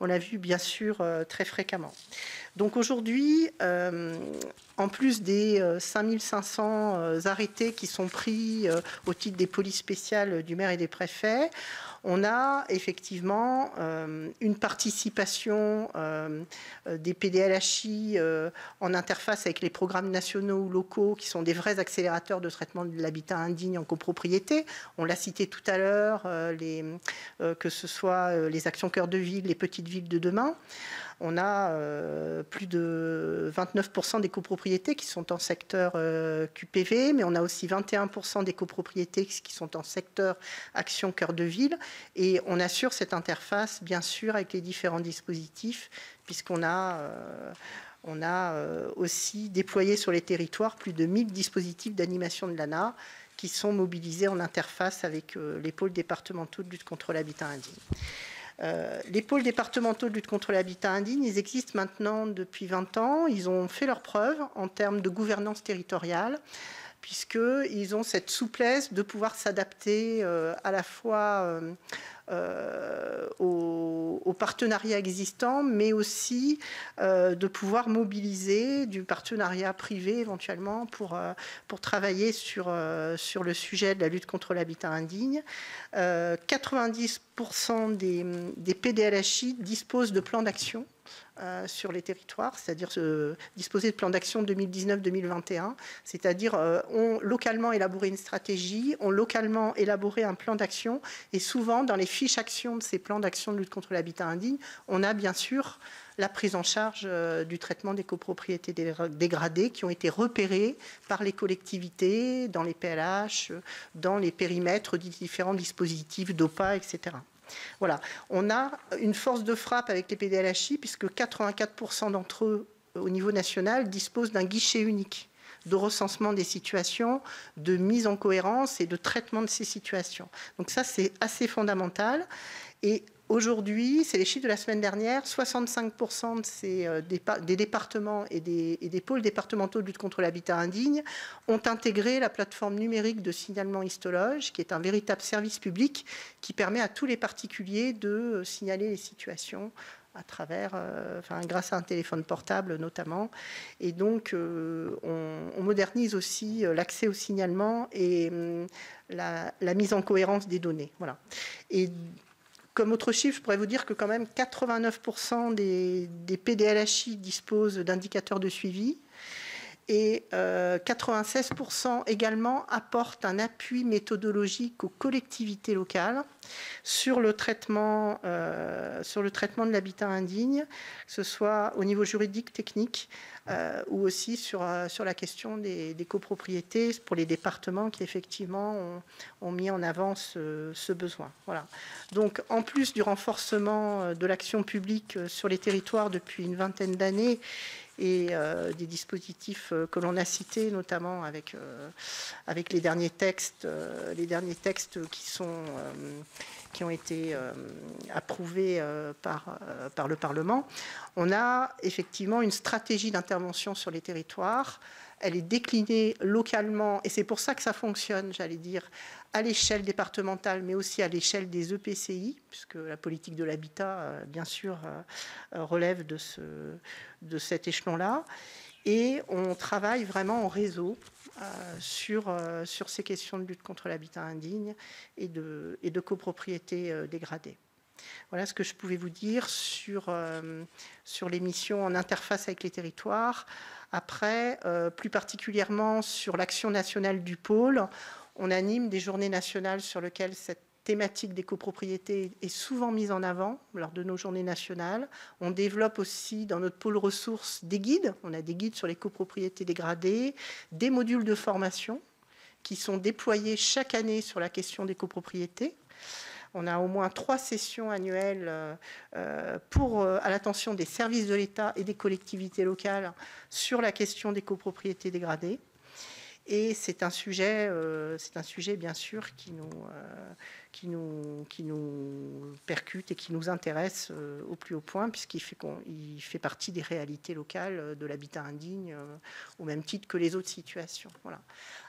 on l'a vu bien sûr très fréquemment. Donc aujourd'hui, en plus des 5500 arrêtés qui sont pris au titre des polices spéciales du maire et des préfets, on a effectivement une participation des PDLHI en interface avec les programmes nationaux ou locaux qui sont des vrais accélérateurs de traitement de l'habitat indigne en copropriété. On l'a cité tout à l'heure, que ce soit les actions cœur de ville, les petites villes de demain. On a plus de 29% des copropriétés qui sont en secteur QPV, mais on a aussi 21% des copropriétés qui sont en secteur action cœur de ville. Et on assure cette interface, bien sûr, avec les différents dispositifs, puisqu'on a aussi déployé sur les territoires plus de 1000 dispositifs d'animation de l'ANA qui sont mobilisés en interface avec les pôles départementaux de lutte contre l'habitat indigne. Les pôles départementaux de lutte contre l'habitat indigne, ils existent maintenant depuis 20 ans. Ils ont fait leurs preuves en termes de gouvernance territoriale, puisqu'ils ont cette souplesse de pouvoir s'adapter à la fois aux partenariats existants, mais aussi de pouvoir mobiliser du partenariat privé éventuellement pour travailler sur le sujet de la lutte contre l'habitat indigne. 90% des PDLHI disposent de plans d'action sur les territoires, c'est-à-dire disposer de plans d'action 2019-2021, c'est-à-dire ont localement élaboré une stratégie, ont localement élaboré un plan d'action, et souvent dans les fiches actions de ces plans d'action de lutte contre l'habitat indigne, on a bien sûr la prise en charge du traitement des copropriétés dégradées qui ont été repérées par les collectivités, dans les PLH, dans les périmètres des différents dispositifs d'OPA, etc. Voilà, on a une force de frappe avec les PDLHI puisque 84% d'entre eux au niveau national disposent d'un guichet unique de recensement des situations, de mise en cohérence et de traitement de ces situations. Donc ça, c'est assez fondamental. Et aujourd'hui, c'est les chiffres de la semaine dernière, 65% des départements et des pôles départementaux de lutte contre l'habitat indigne ont intégré la plateforme numérique de signalement histologe, qui est un véritable service public qui permet à tous les particuliers de signaler les situations à travers, grâce à un téléphone portable notamment. Et donc, on modernise aussi l'accès au signalement et la mise en cohérence des données. Voilà. Et comme autre chiffre, je pourrais vous dire que quand même 89% des PDLHI disposent d'indicateurs de suivi et 96% également apportent un appui méthodologique aux collectivités locales sur le traitement de l'habitat indigne, que ce soit au niveau juridique, technique, ou aussi sur la question des copropriétés pour les départements qui effectivement ont mis en avant ce besoin. Voilà. Donc en plus du renforcement de l'action publique sur les territoires depuis une vingtaine d'années et des dispositifs que l'on a cités, notamment avec les derniers textes qui ont été approuvés par le Parlement, on a effectivement une stratégie d'intervention sur les territoires. Elle est déclinée localement, et c'est pour ça que ça fonctionne, j'allais dire, à l'échelle départementale, mais aussi à l'échelle des EPCI, puisque la politique de l'habitat, bien sûr, relève de cet échelon-là. Et on travaille vraiment en réseau sur ces questions de lutte contre l'habitat indigne et de copropriété dégradée. Voilà ce que je pouvais vous dire sur les missions en interface avec les territoires. Après, plus particulièrement sur l'action nationale du pôle, on anime des journées nationales sur lesquelles cette thématique des copropriétés est souvent mise en avant lors de nos journées nationales. On développe aussi dans notre pôle ressources des guides. On a des guides sur les copropriétés dégradées, des modules de formation qui sont déployés chaque année sur la question des copropriétés. On a au moins 3 sessions annuelles à l'attention des services de l'État et des collectivités locales sur la question des copropriétés dégradées. Et c'est un sujet bien sûr qui nous percute et qui nous intéresse au plus haut point, puisqu'il fait partie des réalités locales de l'habitat indigne, au même titre que les autres situations. Voilà.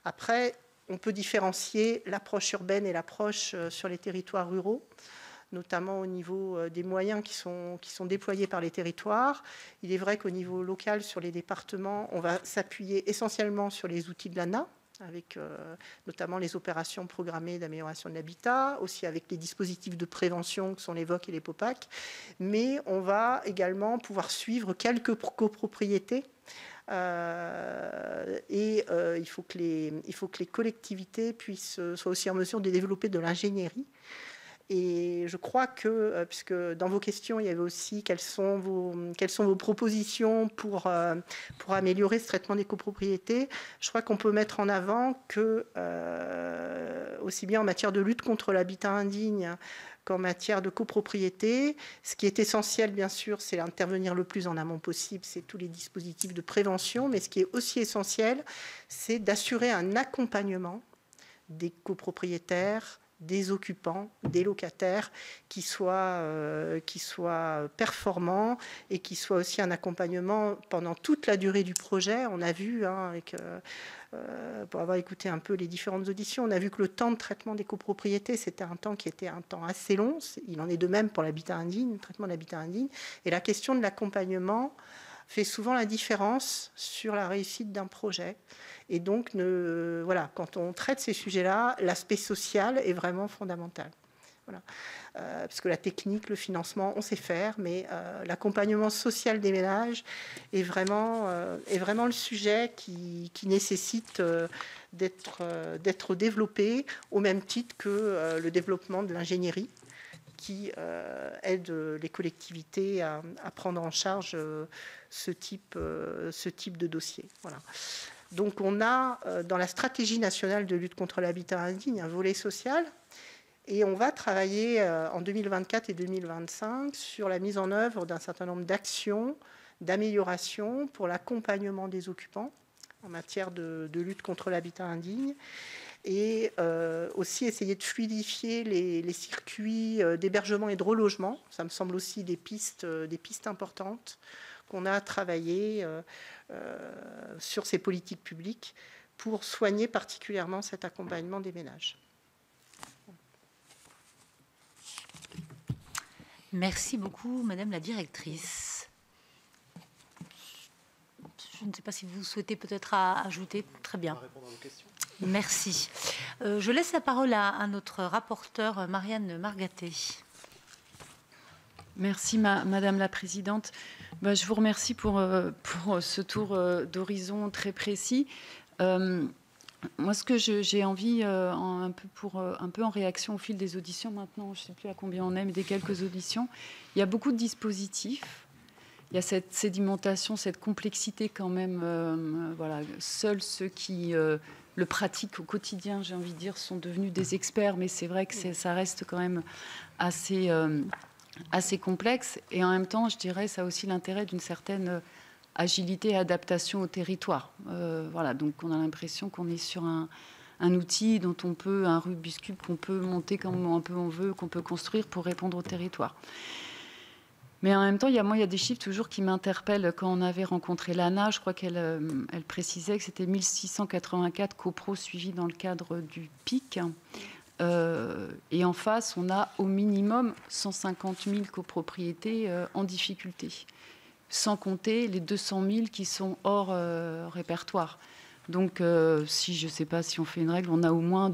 Après, on peut différencier l'approche urbaine et l'approche sur les territoires ruraux, notamment au niveau des moyens qui sont déployés par les territoires. Il est vrai qu'au niveau local, sur les départements, on va s'appuyer essentiellement sur les outils de l'ANA, avec notamment les opérations programmées d'amélioration de l'habitat, aussi avec les dispositifs de prévention que sont les VOC et les POPAC. Mais on va également pouvoir suivre quelques copropriétés. Il faut que les collectivités soient aussi en mesure de développer de l'ingénierie. Et je crois que, puisque dans vos questions, il y avait aussi quelles sont vos propositions pour améliorer ce traitement des copropriétés, je crois qu'on peut mettre en avant que, aussi bien en matière de lutte contre l'habitat indigne qu'en matière de copropriété, ce qui est essentiel, bien sûr, c'est d'intervenir le plus en amont possible, c'est tous les dispositifs de prévention, mais ce qui est aussi essentiel, c'est d'assurer un accompagnement des copropriétaires, des occupants, des locataires qui soient performants et qui soient aussi un accompagnement pendant toute la durée du projet. On a vu, pour avoir écouté un peu les différentes auditions, on a vu que le temps de traitement des copropriétés, c'était un temps qui était un temps assez long. Il en est de même pour l'habitat indigne, le traitement de l'habitat indigne. Et la question de l'accompagnement fait souvent la différence sur la réussite d'un projet. Et donc, voilà, quand on traite ces sujets-là, l'aspect social est vraiment fondamental. Voilà. Parce que la technique, le financement, on sait faire, mais l'accompagnement social des ménages est vraiment le sujet qui nécessite d'être développé au même titre que le développement de l'ingénierie, qui aide les collectivités à prendre en charge ce type de dossier. Voilà. Donc on a dans la stratégie nationale de lutte contre l'habitat indigne un volet social, et on va travailler en 2024 et 2025 sur la mise en œuvre d'un certain nombre d'actions, d'amélioration pour l'accompagnement des occupants en matière de lutte contre l'habitat indigne, et aussi essayer de fluidifier les circuits d'hébergement et de relogement. Ça me semble aussi des pistes importantes qu'on a à travailler sur ces politiques publiques pour soigner particulièrement cet accompagnement des ménages. Merci beaucoup, Madame la directrice. Je ne sais pas si vous souhaitez peut-être ajouter. Très bien. Répondre à vos questions. Merci. Je laisse la parole à notre rapporteure, Marianne Margaté. Merci, Madame la Présidente. Je vous remercie pour ce tour d'horizon très précis. Moi, ce que j'ai envie, un peu en réaction au fil des auditions maintenant, je ne sais plus à combien on est, mais des quelques auditions, il y a beaucoup de dispositifs. Il y a cette sédimentation, cette complexité quand même. Voilà, seuls ceux qui le pratiquent au quotidien, j'ai envie de dire, sont devenus des experts, mais c'est vrai que ça reste quand même assez complexe. Et en même temps, je dirais, ça a aussi l'intérêt d'une certaine agilité et adaptation au territoire. Voilà, donc on a l'impression qu'on est sur un outil dont on peut, un Rubik's Cube qu'on peut monter comme un peu on veut, qu'on peut construire pour répondre au territoire. Mais en même temps, il y a des chiffres toujours qui m'interpellent. Quand on avait rencontré l'ANA, je crois qu'elle précisait que c'était 1684 copros suivis dans le cadre du PIC. Et en face, on a au minimum 150 000 copropriétés en difficulté. sans compter les 200 000 qui sont hors répertoire. Donc, si je ne sais pas si on fait une règle, on a au moins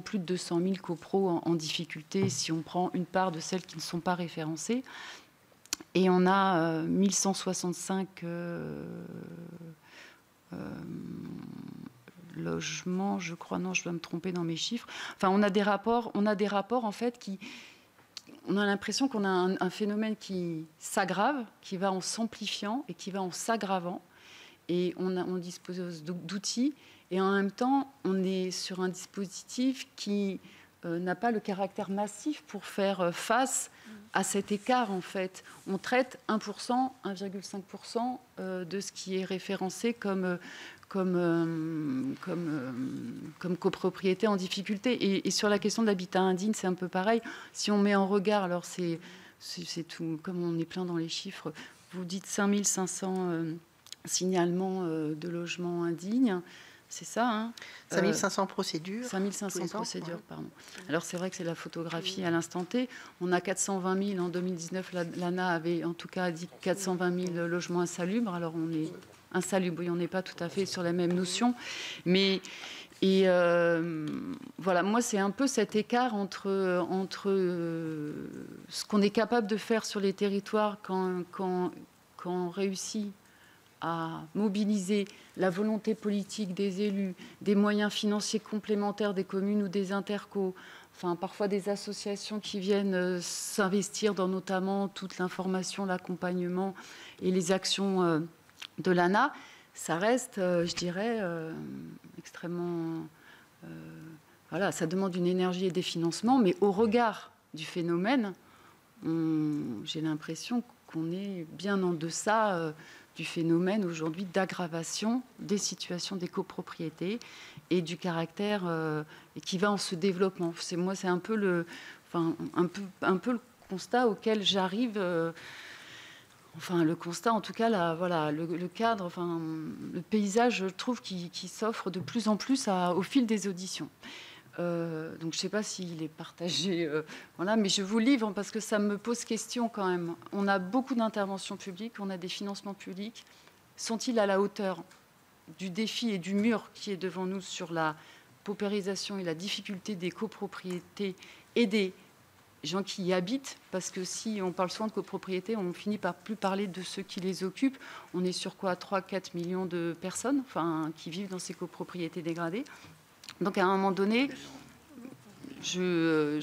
plus de 200 000 copros en difficulté si on prend une part de celles qui ne sont pas référencées. Et on a 1165 logements, je crois. Non, je dois me tromper dans mes chiffres. Enfin, on a des rapports en fait qui... On a l'impression qu'on a un phénomène qui s'aggrave, qui va en s'amplifiant et qui va en s'aggravant. Et on dispose d'outils. Et en même temps, on est sur un dispositif qui n'a pas le caractère massif pour faire face à cet écart, en fait. On traite 1%, 1,5% de ce qui est référencé comme copropriété en difficulté. Et sur la question de l'habitat indigne, c'est un peu pareil. Si on met en regard, alors c'est tout, comme on est plein dans les chiffres, vous dites 5500 signalements de logements indignes. C'est ça, hein, 5500 procédures. 5500 procédures, pardon. Alors, c'est vrai que c'est la photographie à l'instant T. On a 420 000. En 2019, l'ANA avait en tout cas dit 420 000 logements insalubres. Alors, on est insalubre, oui, on n'est pas tout à fait sur la même notion. Mais, voilà, moi, c'est un peu cet écart entre ce qu'on est capable de faire sur les territoires quand on réussit à mobiliser la volonté politique des élus, des moyens financiers complémentaires des communes ou des intercos, enfin parfois des associations qui viennent s'investir dans notamment toute l'information, l'accompagnement et les actions de l'ANA, ça reste, je dirais, extrêmement... voilà, ça demande une énergie et des financements, mais au regard du phénomène, j'ai l'impression qu'on est bien en deçà du phénomène aujourd'hui d'aggravation des situations des copropriétés et du caractère qui va en se développant. C'est un peu le constat auquel j'arrive. Enfin, le constat, en tout cas, le cadre, le paysage, je trouve, qui s'offre de plus en plus au fil des auditions. Donc, je ne sais pas s'il est partagé, voilà, mais je vous livre parce que ça me pose question quand même. On a beaucoup d'interventions publiques, on a des financements publics. Sont-ils à la hauteur du défi et du mur qui est devant nous sur la paupérisation et la difficulté des copropriétés et des gens qui y habitent? Parce que si on parle souvent de copropriétés, on finit par plus parler de ceux qui les occupent. On est sur quoi, 3-4 millions de personnes qui vivent dans ces copropriétés dégradées. Donc, à un moment donné, je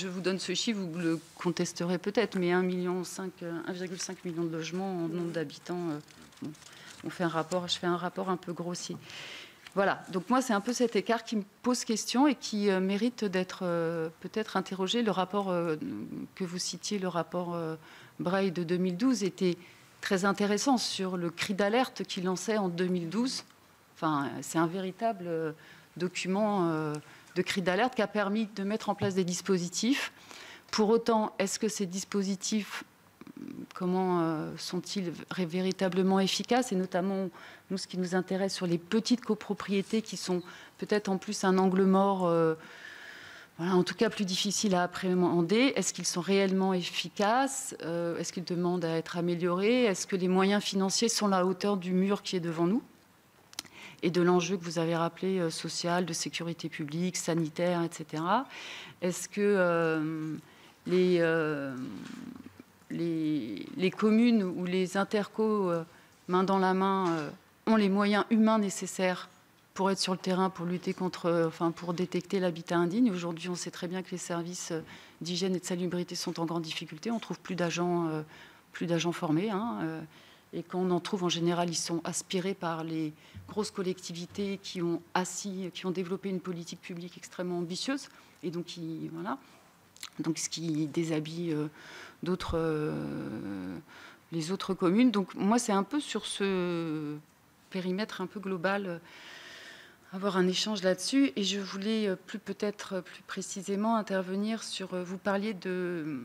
vous donne ce chiffre, vous le contesterez peut-être, mais 1,5 million de logements en nombre d'habitants, je fais un rapport un peu grossier. Voilà, donc moi, c'est un peu cet écart qui me pose question et qui mérite d'être peut-être interrogé. Le rapport que vous citiez, le rapport Breil de 2012, était très intéressant sur le cri d'alerte qu'il lançait en 2012. Enfin, c'est un véritable document de cri d'alerte qui a permis de mettre en place des dispositifs. Pour autant, est-ce que ces dispositifs, comment sont-ils véritablement efficaces? Et notamment, nous, ce qui nous intéresse sur les petites copropriétés qui sont peut-être en plus un angle mort, voilà, en tout cas plus difficile à appréhender. Est-ce qu'ils sont réellement efficaces? Est-ce qu'ils demandent à être améliorés? Est-ce que les moyens financiers sont à la hauteur du mur qui est devant nous et de l'enjeu que vous avez rappelé, social, de sécurité publique, sanitaire, etc. Est-ce que les communes ou les intercos, main dans la main, ont les moyens humains nécessaires pour être sur le terrain, pour lutter contre, pour détecter l'habitat indigne? Aujourd'hui, on sait très bien que les services d'hygiène et de salubrité sont en grande difficulté. On ne trouve plus d'agents formés. Et quand on en trouve, en général, ils sont aspirés par les grosses collectivités qui ont développé une politique publique extrêmement ambitieuse. Et donc, voilà. Donc, ce qui déshabille les autres communes. Donc, moi, c'est un peu sur ce périmètre un peu global, avoir un échange là-dessus. Et je voulais peut-être plus précisément intervenir sur... Vous parliez de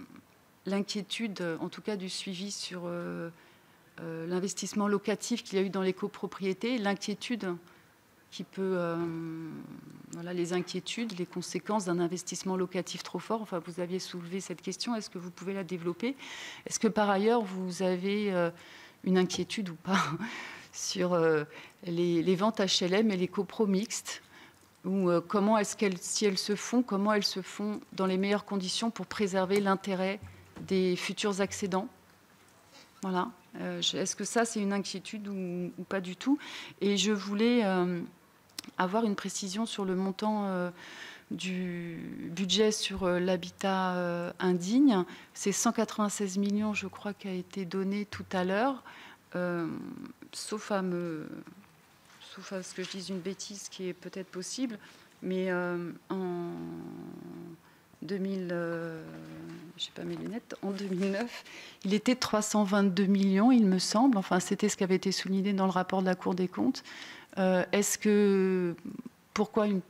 l'inquiétude, en tout cas du suivi sur... l'investissement locatif qu'il y a eu dans les copropriétés, l'inquiétude voilà, les inquiétudes, les conséquences d'un investissement locatif trop fort. Enfin, vous aviez soulevé cette question. Est-ce que vous pouvez la développer? Est-ce que par ailleurs, vous avez une inquiétude ou pas sur les ventes HLM et les copros mixtes, ou comment est-ce qu'elles, si elles se font, comment elles se font dans les meilleures conditions pour préserver l'intérêt des futurs accédants? Voilà. Est-ce que ça, c'est une inquiétude ou pas du tout? Et je voulais avoir une précision sur le montant du budget sur l'habitat indigne. C'est 196 millions, je crois, qui a été donné tout à l'heure. Sauf à ce que je dise une bêtise qui est peut-être possible, mais en 2000, je n'ai pas mes lunettes, en 2009, il était de 322 millions, il me semble. Enfin, c'était ce qui avait été souligné dans le rapport de la Cour des comptes. Est-ce que le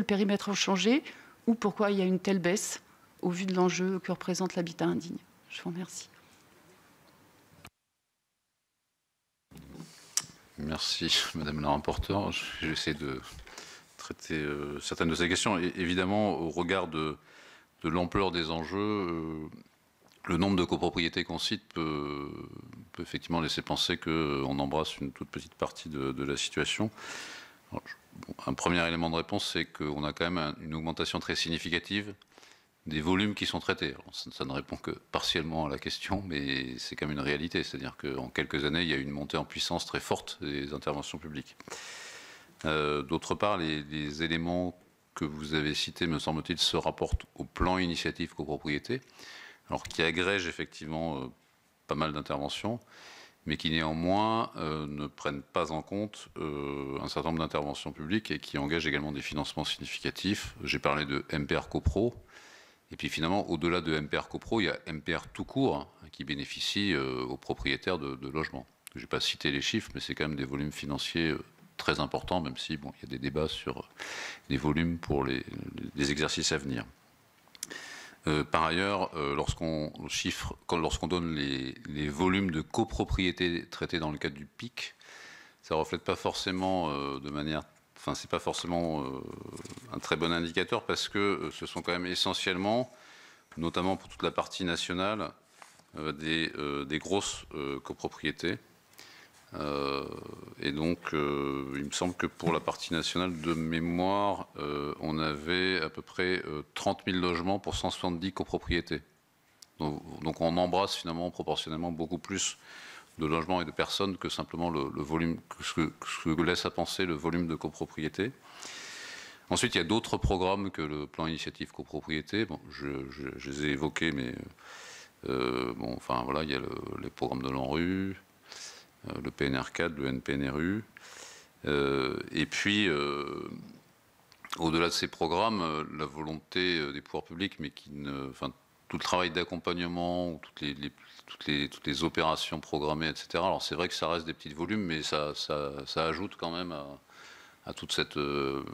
périmètre a changé, ou pourquoi il y a une telle baisse au vu de l'enjeu que représente l'habitat indigne? Je vous remercie. Merci, Madame la rapporteure. Je vais essayer de traiter certaines de ces questions. Et évidemment, au regard de l'ampleur des enjeux, le nombre de copropriétés qu'on cite peut effectivement laisser penser qu'on embrasse une toute petite partie de la situation. Alors, un premier élément de réponse, c'est qu'on a quand même une augmentation très significative des volumes qui sont traités. Alors, ça ne répond que partiellement à la question, mais c'est quand même une réalité. C'est-à-dire qu'en quelques années, il y a eu une montée en puissance très forte des interventions publiques. D'autre part, les éléments que vous avez cités, me semble-t-il, se rapportent au plan initiative copropriété, alors qui agrège effectivement pas mal d'interventions, mais qui néanmoins ne prennent pas en compte un certain nombre d'interventions publiques et qui engagent également des financements significatifs. J'ai parlé de MPR Copro. Et puis finalement, au-delà de MPR Copro, il y a MPR tout court qui bénéficie aux propriétaires de logements. Je n'ai pas cité les chiffres, mais c'est quand même des volumes financiers très importants, même si bon, il y a des débats sur les volumes pour les exercices à venir. Par ailleurs, lorsqu'on donne les volumes de copropriété traités dans le cadre du PIC, ça ne reflète pas forcément de manière... Enfin, ce n'est pas forcément un très bon indicateur parce que ce sont quand même essentiellement, notamment pour toute la partie nationale, des grosses copropriétés. Et donc, il me semble que pour la partie nationale de mémoire, on avait à peu près 30 000 logements pour 170 copropriétés. Donc on embrasse finalement proportionnellement beaucoup plus de logements et de personnes que simplement le volume, ce que laisse à penser le volume de copropriété. Ensuite, il y a d'autres programmes que le plan initiative copropriété. Bon, je les ai évoqués, mais bon, enfin voilà, il y a les programmes de l'ANRU, le PNR4, le NPNRU, et puis au-delà de ces programmes, la volonté des pouvoirs publics, mais enfin, tout le travail d'accompagnement, ou toutes les opérations programmées, etc. Alors c'est vrai que ça reste des petits volumes, mais ça ajoute quand même à toute cette...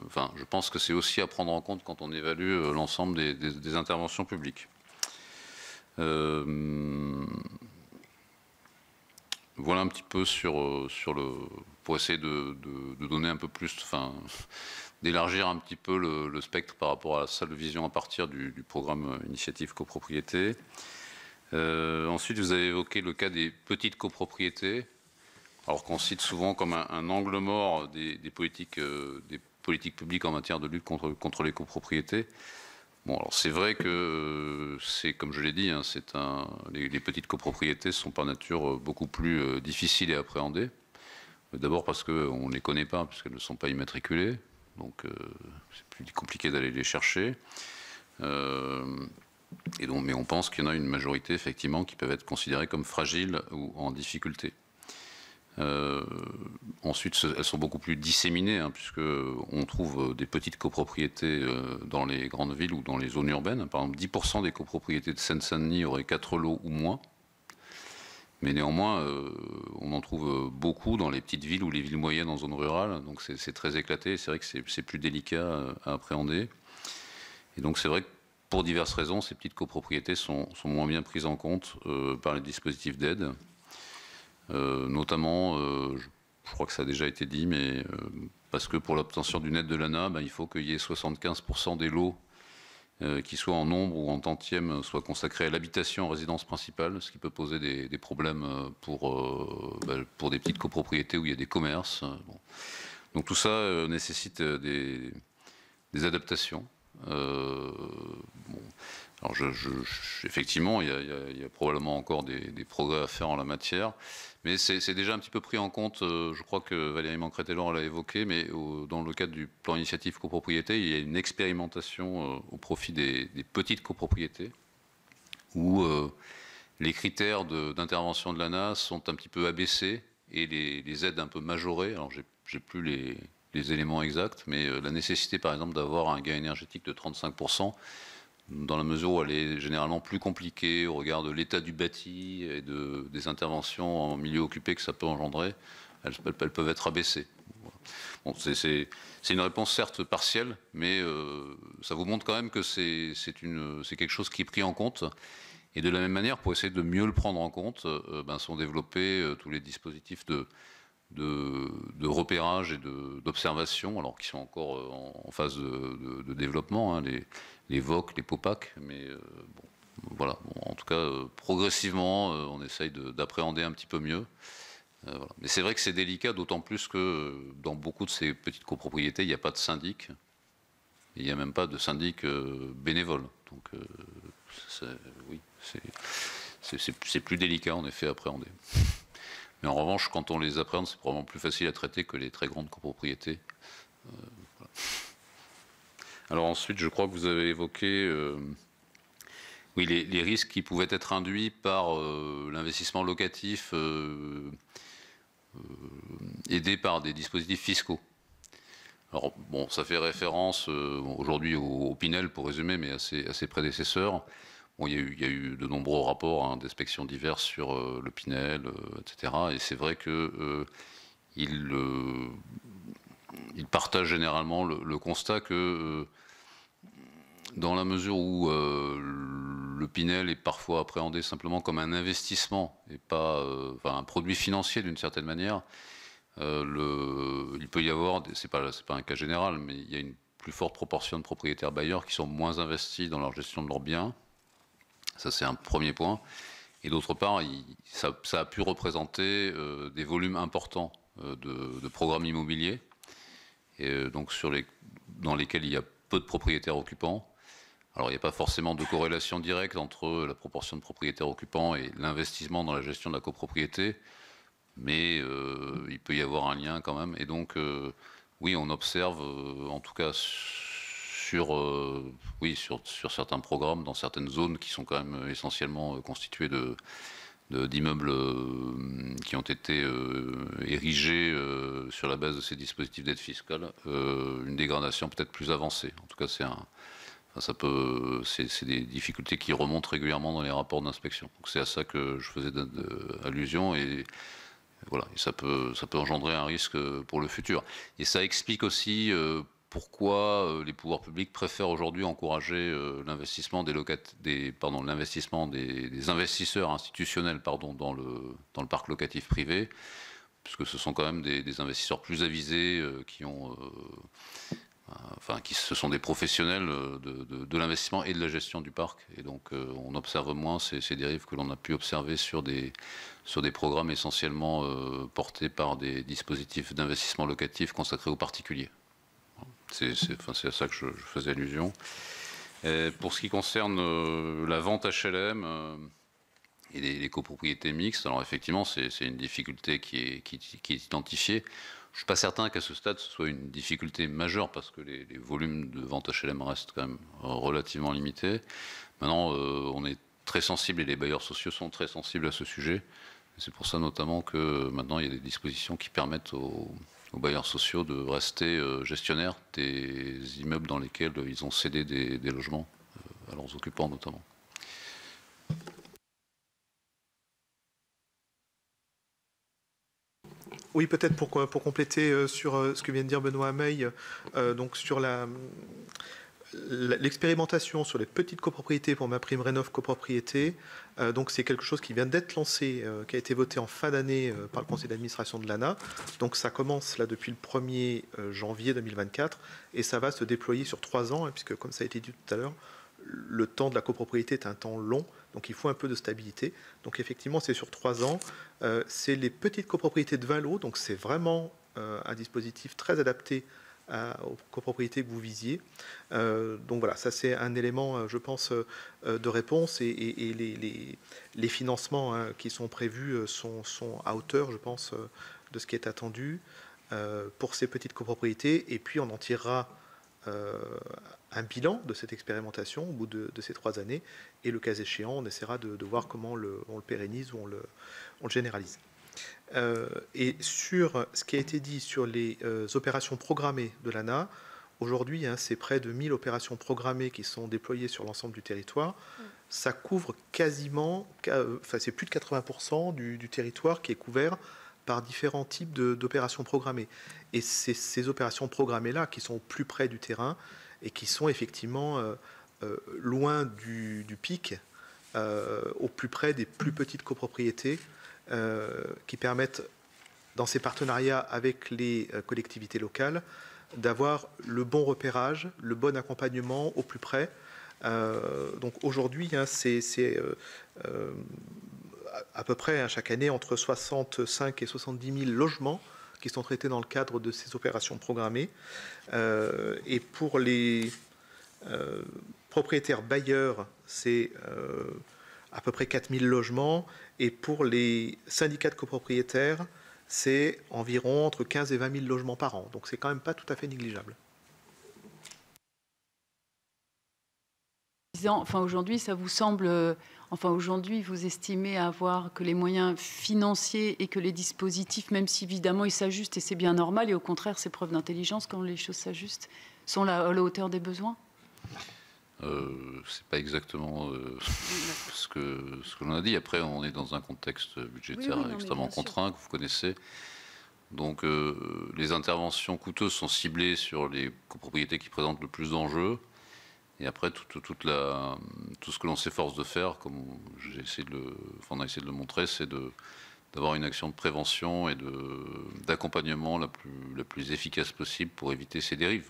enfin, je pense que c'est aussi à prendre en compte quand on évalue l'ensemble des interventions publiques. Voilà un petit peu pour essayer de donner un peu plus... Enfin, d'élargir un petit peu le spectre par rapport à la seule vision à partir du programme Initiative Copropriété. Ensuite, vous avez évoqué le cas des petites copropriétés, alors qu'on cite souvent comme un angle mort des politiques publiques en matière de lutte contre les copropriétés. Bon, alors c'est vrai que c'est, comme je l'ai dit, hein, les petites copropriétés sont par nature beaucoup plus difficiles à appréhender. D'abord parce qu'on ne les connaît pas, puisqu'elles ne sont pas immatriculées. Donc c'est plus compliqué d'aller les chercher. Et donc, mais on pense qu'il y en a une majorité, effectivement, qui peuvent être considérées comme fragiles ou en difficulté. Ensuite, elles sont beaucoup plus disséminées, hein, puisqu'on trouve des petites copropriétés dans les grandes villes ou dans les zones urbaines. Par exemple, 10% des copropriétés de Seine-Saint-Denis auraient 4 lots ou moins. Mais néanmoins, on en trouve beaucoup dans les petites villes ou les villes moyennes en zone rurale. Donc c'est très éclaté. C'est vrai que c'est plus délicat à appréhender. Et donc c'est vrai que pour diverses raisons, ces petites copropriétés sont moins bien prises en compte par les dispositifs d'aide. Notamment, je crois que ça a déjà été dit, mais parce que pour l'obtention d'une aide de l'ANA, il faut qu'il y ait 75% des lots qui soient en nombre ou en tantième soient consacrés à l'habitation en résidence principale, ce qui peut poser des problèmes pour des petites copropriétés où il y a des commerces. Bon. Donc tout ça nécessite des adaptations. Bon. Alors effectivement, il y a probablement encore des progrès à faire en la matière, mais c'est déjà un petit peu pris en compte. Je crois que Valérie Mancret-Taylor l'a évoqué, mais dans le cadre du plan initiative copropriété, il y a une expérimentation au profit des petites copropriétés, où les critères d'intervention de l'ANA sont un petit peu abaissés et les aides un peu majorées. Alors j'ai plus les éléments exacts, mais la nécessité par exemple d'avoir un gain énergétique de 35%, dans la mesure où elle est généralement plus compliquée au regard de l'état du bâti et des interventions en milieu occupé que ça peut engendrer, elles peuvent être abaissées. Bon, c'est une réponse certes partielle, mais ça vous montre quand même que c'est quelque chose qui est pris en compte. Et de la même manière, pour essayer de mieux le prendre en compte, sont développés tous les dispositifs de repérage et d'observation, alors qui sont encore en phase de développement, hein, les VOC, les POPAC, mais voilà. Bon, en tout cas, progressivement, on essaye d'appréhender un petit peu mieux. Voilà. Mais c'est vrai que c'est délicat, d'autant plus que dans beaucoup de ces petites copropriétés, il n'y a pas de syndic. Il n'y a même pas de syndic bénévole. Donc, oui, c'est plus délicat, en effet, à appréhender. Mais en revanche, quand on les appréhende, c'est probablement plus facile à traiter que les très grandes copropriétés. Voilà. Alors ensuite, je crois que vous avez évoqué oui, les risques qui pouvaient être induits par l'investissement locatif aidé par des dispositifs fiscaux. Alors bon, ça fait référence aujourd'hui au Pinel, pour résumer, mais à ses prédécesseurs. Bon, il y a eu de nombreux rapports d'inspection diverses sur le Pinel, etc. Et c'est vrai que il partage généralement le constat que dans la mesure où le Pinel est parfois appréhendé simplement comme un investissement et pas un produit financier d'une certaine manière, il peut y avoir, c'est pas un cas général, mais il y a une plus forte proportion de propriétaires bailleurs qui sont moins investis dans la gestion de leurs biens. Ça, c'est un premier point. Et d'autre part, ça a pu représenter des volumes importants de programmes immobiliers, et donc dans lesquels il y a peu de propriétaires occupants. Alors, il n'y a pas forcément de corrélation directe entre la proportion de propriétaires occupants et l'investissement dans la gestion de la copropriété, mais il peut y avoir un lien quand même. Et donc, oui, on observe, en tout cas sur certains programmes, dans certaines zones qui sont quand même essentiellement constituées d'immeubles qui ont été érigés sur la base de ces dispositifs d'aide fiscale, une dégradation peut-être plus avancée. En tout cas, c'est des difficultés qui remontent régulièrement dans les rapports d'inspection. Donc c'est à ça que je faisais allusion, et voilà, et ça peut engendrer un risque pour le futur. Et ça explique aussi pourquoi les pouvoirs publics préfèrent aujourd'hui encourager l'investissement l'investissement des investisseurs institutionnels dans le parc locatif privé, puisque ce sont quand même des investisseurs plus avisés ce sont des professionnels de l'investissement et de la gestion du parc, et donc on observe moins ces dérives que l'on a pu observer sur des programmes essentiellement portés par des dispositifs d'investissement locatif consacrés aux particuliers. C'est à ça que je faisais allusion. Pour ce qui concerne la vente HLM et les copropriétés mixtes, alors effectivement c'est une difficulté qui est identifiée. Je ne suis pas certain qu'à ce stade ce soit une difficulté majeure, parce que les volumes de vente HLM restent quand même relativement limités. Maintenant, on est très sensible, et les bailleurs sociaux sont très sensibles à ce sujet. C'est pour ça notamment que maintenant il y a des dispositions qui permettent aux bailleurs sociaux de rester gestionnaires des immeubles dans lesquels ils ont cédé des logements à leurs occupants notamment. Oui, peut-être pour compléter sur ce que vient de dire Benoît Hamey, donc sur l'expérimentation sur les petites copropriétés pour MaPrimeRénov' copropriété, donc c'est quelque chose qui vient d'être lancé, qui a été voté en fin d'année par le conseil d'administration de l'ANA. Donc ça commence là depuis le 1er janvier 2024 et ça va se déployer sur 3 ans, hein, puisque comme ça a été dit tout à l'heure, le temps de la copropriété est un temps long, donc il faut un peu de stabilité. Donc effectivement, c'est sur 3 ans. C'est les petites copropriétés de 20 lots, donc c'est vraiment un dispositif très adapté aux copropriétés que vous visiez. Donc voilà, ça c'est un élément, je pense, de réponse et les financements hein, qui sont prévus sont à hauteur, je pense, de ce qui est attendu pour ces petites copropriétés. Et puis on en tirera un bilan de cette expérimentation au bout de ces 3 années. Et le cas échéant, on essaiera de voir comment on le pérennise ou on le généralise. Et sur ce qui a été dit sur les opérations programmées de l'ANA, aujourd'hui, hein, c'est près de 1000 opérations programmées qui sont déployées sur l'ensemble du territoire. Ça couvre quasiment, enfin c'est plus de 80% du territoire qui est couvert par différents types d'opérations programmées. Et c'est ces opérations programmées-là qui sont au plus près du terrain et qui sont effectivement loin du pic, au plus près des plus petites copropriétés, qui permettent, dans ces partenariats avec les collectivités locales, d'avoir le bon repérage, le bon accompagnement au plus près. Donc aujourd'hui, hein, c'est à peu près hein, chaque année entre 65 et 70 000 logements qui sont traités dans le cadre de ces opérations programmées. Et pour les propriétaires bailleurs, c'est à peu près 4 000 logements. Et pour les syndicats de copropriétaires, c'est environ entre 15 et 20 000 logements par an. Donc c'est quand même pas tout à fait négligeable. Enfin, aujourd'hui, ça vous semble... Enfin, aujourd'hui, vous estimez avoir que les moyens financiers et que les dispositifs, même si évidemment ils s'ajustent et c'est bien normal, et au contraire, c'est preuve d'intelligence quand les choses s'ajustent, sont à la hauteur des besoins ? C'est pas exactement ce que l'on a dit. Après, on est dans un contexte budgétaire extrêmement contraint, que vous connaissez. Donc, les interventions coûteuses sont ciblées sur les copropriétés qui présentent le plus d'enjeux. Et après, tout ce que l'on s'efforce de faire, comme on a essayé de le montrer, c'est d'avoir une action de prévention et d'accompagnement la plus efficace possible pour éviter ces dérives.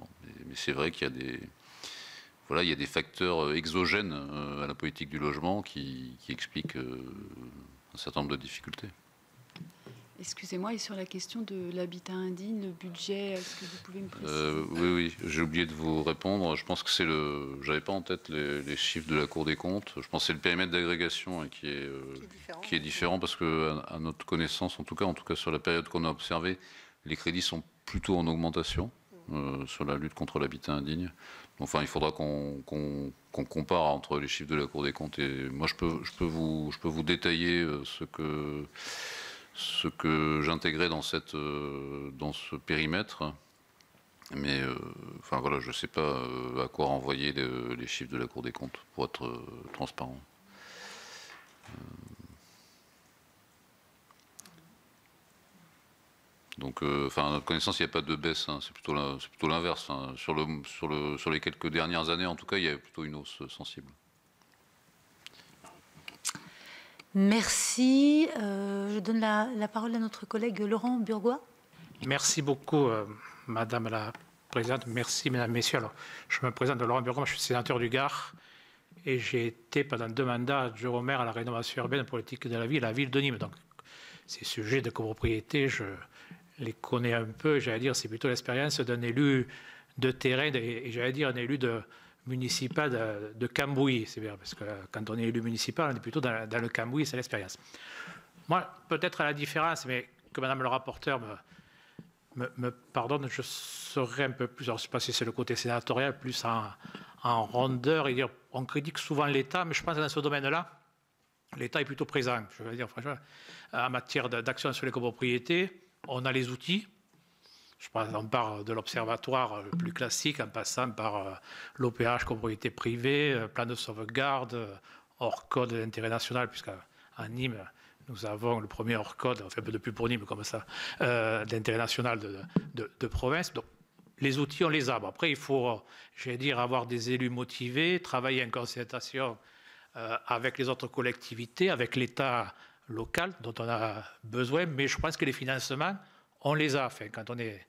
Bon, mais c'est vrai qu'il y a des facteurs exogènes à la politique du logement qui expliquent un certain nombre de difficultés. Excusez-moi, et sur la question de l'habitat indigne, le budget, est-ce que vous pouvez me préciser Oui, j'ai oublié de vous répondre. Je pense que j'avais pas en tête les chiffres de la Cour des comptes. Je pense que c'est le périmètre d'agrégation hein, qui est différent parce que, à notre connaissance, en tout cas sur la période qu'on a observée, les crédits sont plutôt en augmentation sur la lutte contre l'habitat indigne. Enfin, il faudra qu'on compare entre les chiffres de la Cour des comptes et moi, je peux vous détailler ce que j'intégrais dans ce périmètre. Mais enfin voilà, je ne sais pas à quoi renvoyer les chiffres de la Cour des comptes pour être transparent. Donc, à notre connaissance, il n'y a pas de baisse. Hein, c'est plutôt l'inverse. Hein. Sur les quelques dernières années, en tout cas, il y a plutôt une hausse sensible. Merci. Je donne la parole à notre collègue Laurent Burgois. Merci beaucoup, Madame la Présidente. Merci, Mesdames, Messieurs. Alors, je me présente Laurent Burgois, je suis sénateur du Gard et j'ai été pendant 2 mandats adjoint au maire à la rénovation urbaine politique de la ville, à la ville de Nîmes. Donc, ces sujets de copropriété, je les connais un peu. J'allais dire, c'est plutôt l'expérience d'un élu de terrain et j'allais dire un élu municipal de Cambouis, c'est bien, parce que quand on est élu municipal, on est plutôt dans le Cambouis, c'est l'expérience. Moi, peut-être à la différence, mais que Madame le rapporteur me pardonne, je serais un peu plus, alors je ne sais pas si c'est le côté sénatorial, plus en rondeur, et dire, on critique souvent l'État, mais je pense que dans ce domaine-là, l'État est plutôt présent. Je veux dire, franchement, en matière d'action sur les copropriétés, on a les outils. Je pense qu'on part de l'observatoire le plus classique en passant par l'OPH, copropriété privée, plan de sauvegarde, hors code d'intérêt national, puisqu'à Nîmes, nous avons le premier hors code, enfin un peu depuis pour Nîmes comme ça, d'intérêt national de province. Donc, les outils, on les a. Bon, après, il faut, j'allais dire, avoir des élus motivés, travailler en concertation avec les autres collectivités, avec l'État local dont on a besoin, mais je pense que les financements, on les a. Enfin, quand on est...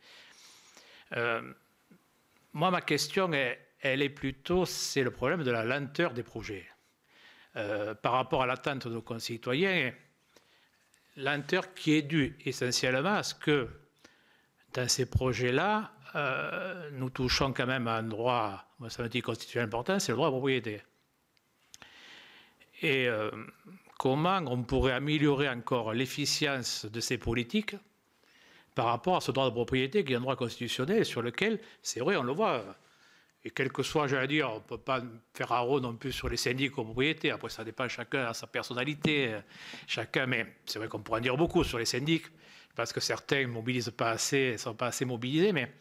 moi, ma question, elle est plutôt, c'est le problème de la lenteur des projets. Par rapport à l'attente de nos concitoyens, lenteur qui est due essentiellement à ce que dans ces projets-là, nous touchons quand même à un droit, moi ça me dit constitutionnel important, c'est le droit à propriété. Et comment on pourrait améliorer encore l'efficience de ces politiques par rapport à ce droit de propriété qui est un droit constitutionnel sur lequel, c'est vrai, on le voit, et quel que soit, j'allais dire, on ne peut pas faire haro non plus sur les syndics copropriétés. Après, ça dépend chacun à sa personnalité, chacun. Mais c'est vrai qu'on pourrait en dire beaucoup sur les syndics, parce que certains ne mobilisent pas assez, ne sont pas assez mobilisés. Mais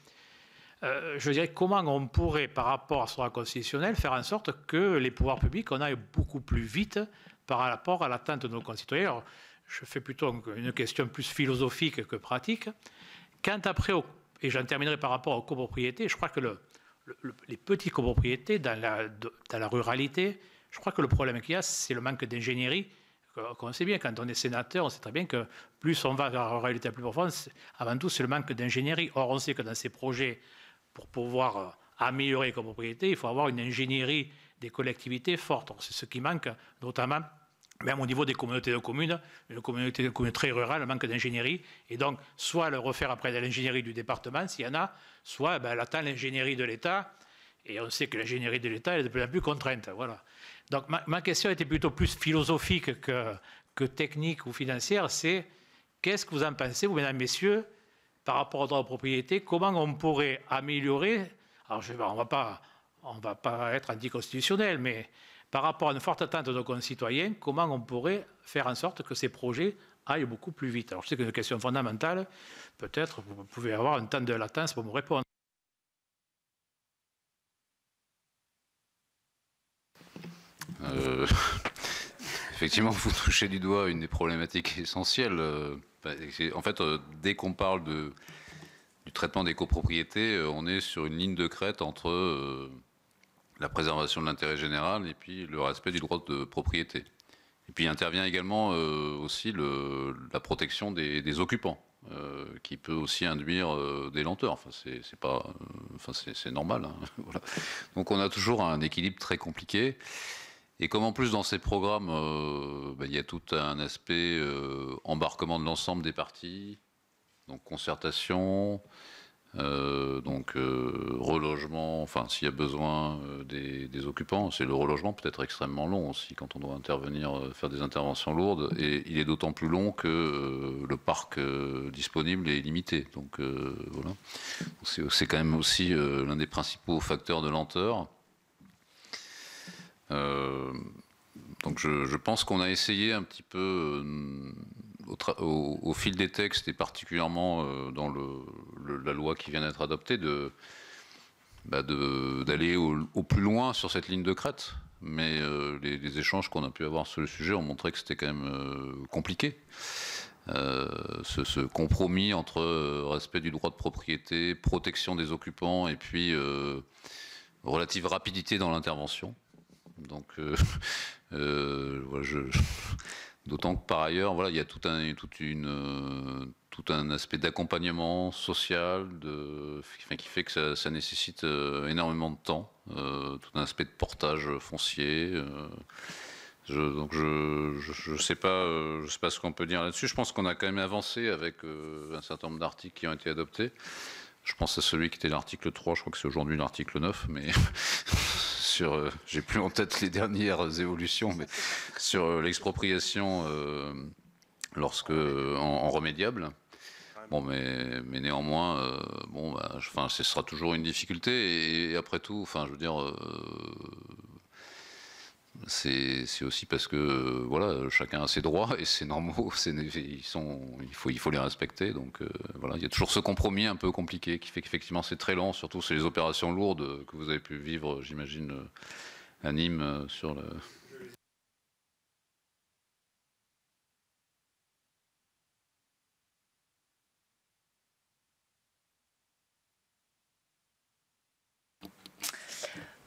je dirais comment on pourrait, par rapport à ce droit constitutionnel, faire en sorte que les pouvoirs publics, on aille beaucoup plus vite par rapport à l'attente de nos concitoyens. Alors, je fais plutôt une question plus philosophique que pratique. Quant après, et j'en terminerai par rapport aux copropriétés, je crois que les petites copropriétés dans la ruralité, je crois que le problème qu'il y a, c'est le manque d'ingénierie. On sait bien, quand on est sénateur, on sait très bien que plus on va vers la ruralité plus profonde, avant tout, c'est le manque d'ingénierie. Or, on sait que dans ces projets, pour pouvoir améliorer les copropriétés, il faut avoir une ingénierie des collectivités forte. C'est ce qui manque, notamment, même au niveau des communautés de communes, une communauté de communes très rurale, manque d'ingénierie, et donc soit le refaire après de l'ingénierie du département, s'il y en a, soit elle attend l'ingénierie de l'État, et on sait que l'ingénierie de l'État est de plus en plus contrainte. Voilà. Donc ma question était plutôt plus philosophique que technique ou financière, c'est qu'est-ce que vous en pensez, vous, mesdames, messieurs, par rapport au droit de propriété, comment on pourrait améliorer, alors on ne va pas être anticonstitutionnel, mais par rapport à une forte attente de nos concitoyens, comment on pourrait faire en sorte que ces projets aillent beaucoup plus vite? Alors je sais que c'est une question fondamentale, peut-être vous pouvez avoir un temps de latence pour me répondre. Effectivement, vous touchez du doigt une des problématiques essentielles. En fait, dès qu'on parle du traitement des copropriétés, on est sur une ligne de crête entre la préservation de l'intérêt général et puis le respect du droit de propriété. Et puis intervient également aussi la protection des occupants, qui peut aussi induire des lenteurs. Enfin, c'est normal. Hein. Voilà. Donc on a toujours un équilibre très compliqué. Et comme en plus dans ces programmes, il y a tout un aspect embarquement de l'ensemble des parties, donc concertation, relogement, enfin s'il y a besoin des occupants, c'est le relogement peut être extrêmement long aussi quand on doit intervenir, faire des interventions lourdes, et il est d'autant plus long que le parc disponible est limité. Donc voilà, c'est quand même aussi l'un des principaux facteurs de lenteur. Donc je pense qu'on a essayé un petit peu au fil des textes et particulièrement dans la loi qui vient d'être adoptée d'aller au plus loin sur cette ligne de crête. Mais les échanges qu'on a pu avoir sur le sujet ont montré que c'était quand même compliqué. Ce compromis entre respect du droit de propriété, protection des occupants et puis relative rapidité dans l'intervention. Donc, d'autant que par ailleurs, voilà, il y a tout un aspect d'accompagnement social qui fait que ça nécessite énormément de temps, tout un aspect de portage foncier. Donc je sais pas ce qu'on peut dire là-dessus. Je pense qu'on a quand même avancé avec un certain nombre d'articles qui ont été adoptés. Je pense à celui qui était l'article 3, je crois que c'est aujourd'hui l'article 9, mais j'ai plus en tête les dernières évolutions, mais sur l'expropriation en remédiable. Bon, mais néanmoins, ce sera toujours une difficulté. Et après tout, enfin, je veux dire, c'est aussi parce que voilà, chacun a ses droits et c'est normaux, il faut les respecter. Donc voilà, il y a toujours ce compromis un peu compliqué qui fait qu'effectivement c'est très lent, surtout sur les opérations lourdes que vous avez pu vivre, j'imagine, à Nîmes sur le.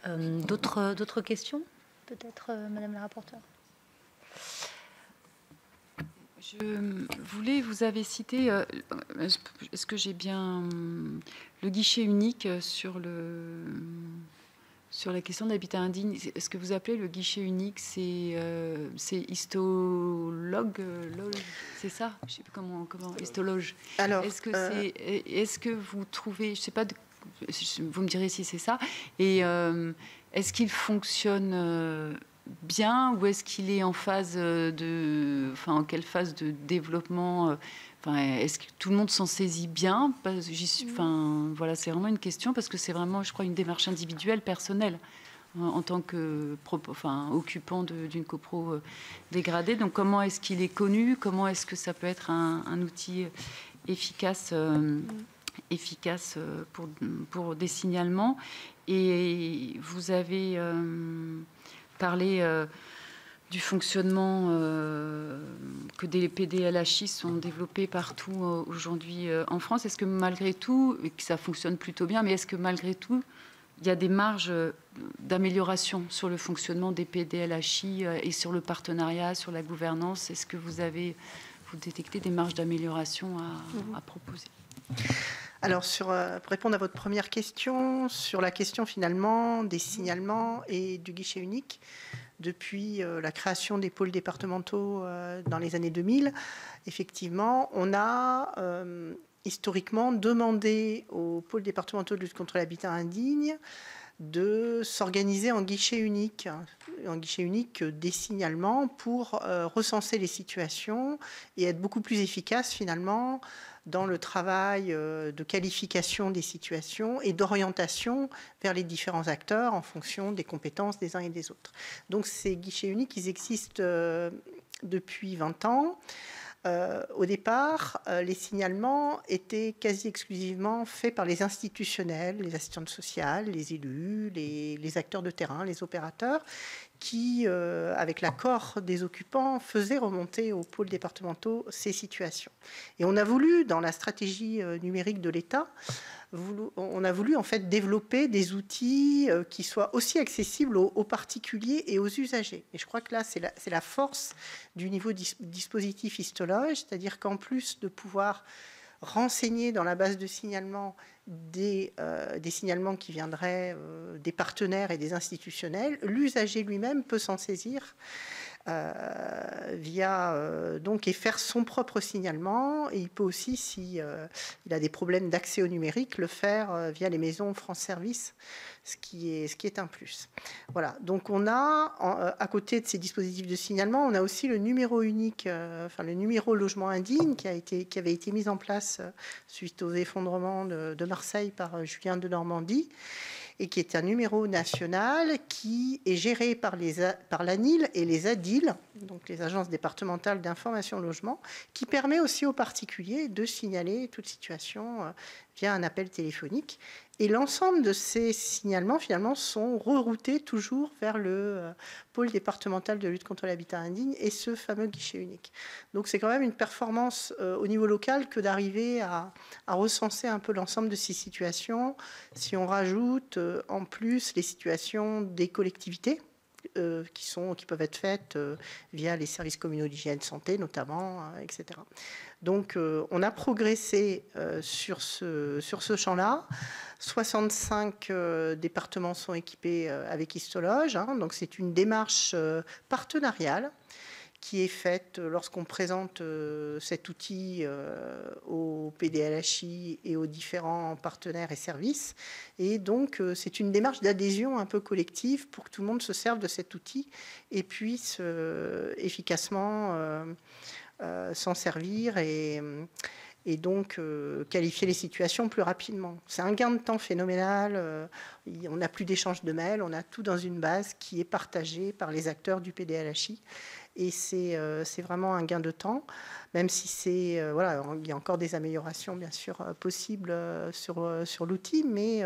D'autres questions, peut-être, Madame la rapporteure? Vous avez cité, est-ce que j'ai bien le guichet unique sur la question de l'habitat indigne? Est-ce que vous appelez le guichet unique, c'est histologue, c'est ça? Je ne sais pas comment histologe. Alors, est-ce que vous trouvez, je sais pas, vous me direz si c'est ça, et est-ce qu'il fonctionne bien, ou est-ce qu'il est en phase en quelle phase de développement? Est-ce que tout le monde s'en saisit bien? Voilà, c'est vraiment une question, parce que c'est vraiment, je crois, une démarche individuelle, personnelle, en tant que occupant d'une copro dégradée. Donc, comment est-ce qu'il est connu? Comment est-ce que ça peut être un outil efficace pour des signalements? Et vous avez parlé du fonctionnement que des PDLHI sont développés partout aujourd'hui en France. Est-ce que malgré tout, et que ça fonctionne plutôt bien, mais est-ce que malgré tout, il y a des marges d'amélioration sur le fonctionnement des PDLHI et sur le partenariat, sur la gouvernance? Est-ce que vous détectez des marges d'amélioration à proposer? Alors, pour répondre à votre première question, sur la question finalement des signalements et du guichet unique, depuis la création des pôles départementaux dans les années 2000, effectivement, on a historiquement demandé aux pôles départementaux de lutte contre l'habitat indigne de s'organiser en guichet unique des signalements pour recenser les situations et être beaucoup plus efficace finalement dans le travail de qualification des situations et d'orientation vers les différents acteurs en fonction des compétences des uns et des autres. Donc ces guichets uniques, ils existent depuis 20 ans. Au départ, les signalements étaient quasi exclusivement faits par les institutionnels, les assistantes sociales, les élus, les acteurs de terrain, les opérateurs, qui, avec l'accord des occupants, faisaient remonter aux pôles départementaux ces situations. Et on a voulu, dans la stratégie numérique de l'État, on a voulu en fait développer des outils qui soient aussi accessibles aux particuliers et aux usagers. Et je crois que là, c'est la force du niveau dispositif histologe, c'est-à-dire qu'en plus de pouvoir renseigner dans la base de signalement des signalements qui viendraient des partenaires et des institutionnels, l'usager lui-même peut s'en saisir et faire son propre signalement. Et il peut aussi, si il a des problèmes d'accès au numérique, le faire via les maisons France Service, ce qui est un plus. Voilà. Donc on a, à côté de ces dispositifs de signalement, on a aussi le numéro unique, le numéro logement indigne qui avait été mis en place suite aux effondrements de Marseille par Julien de Normandie, et qui est un numéro national qui est géré par l'ANIL et les ADIL, donc les agences départementales d'information logement, qui permet aussi aux particuliers de signaler toute situation via un appel téléphonique. Et l'ensemble de ces signalements, finalement, sont reroutés toujours vers le pôle départemental de lutte contre l'habitat indigne et ce fameux guichet unique. Donc c'est quand même une performance au niveau local que d'arriver à recenser un peu l'ensemble de ces situations. Si on rajoute en plus les situations des collectivités, qui peuvent être faites via les services communaux d'hygiène santé notamment, etc. Donc on a progressé sur ce champ-là. 65 départements sont équipés avec histologe, donc c'est une démarche partenariale qui est faite lorsqu'on présente cet outil aux PDLHI et aux différents partenaires et services. Et donc, c'est une démarche d'adhésion un peu collective pour que tout le monde se serve de cet outil et puisse efficacement s'en servir et donc qualifier les situations plus rapidement. C'est un gain de temps phénoménal. On n'a plus d'échange de mails, on a tout dans une base qui est partagée par les acteurs du PDLHI. Et c'est vraiment un gain de temps, même si il y a encore des améliorations bien sûr possibles sur l'outil, mais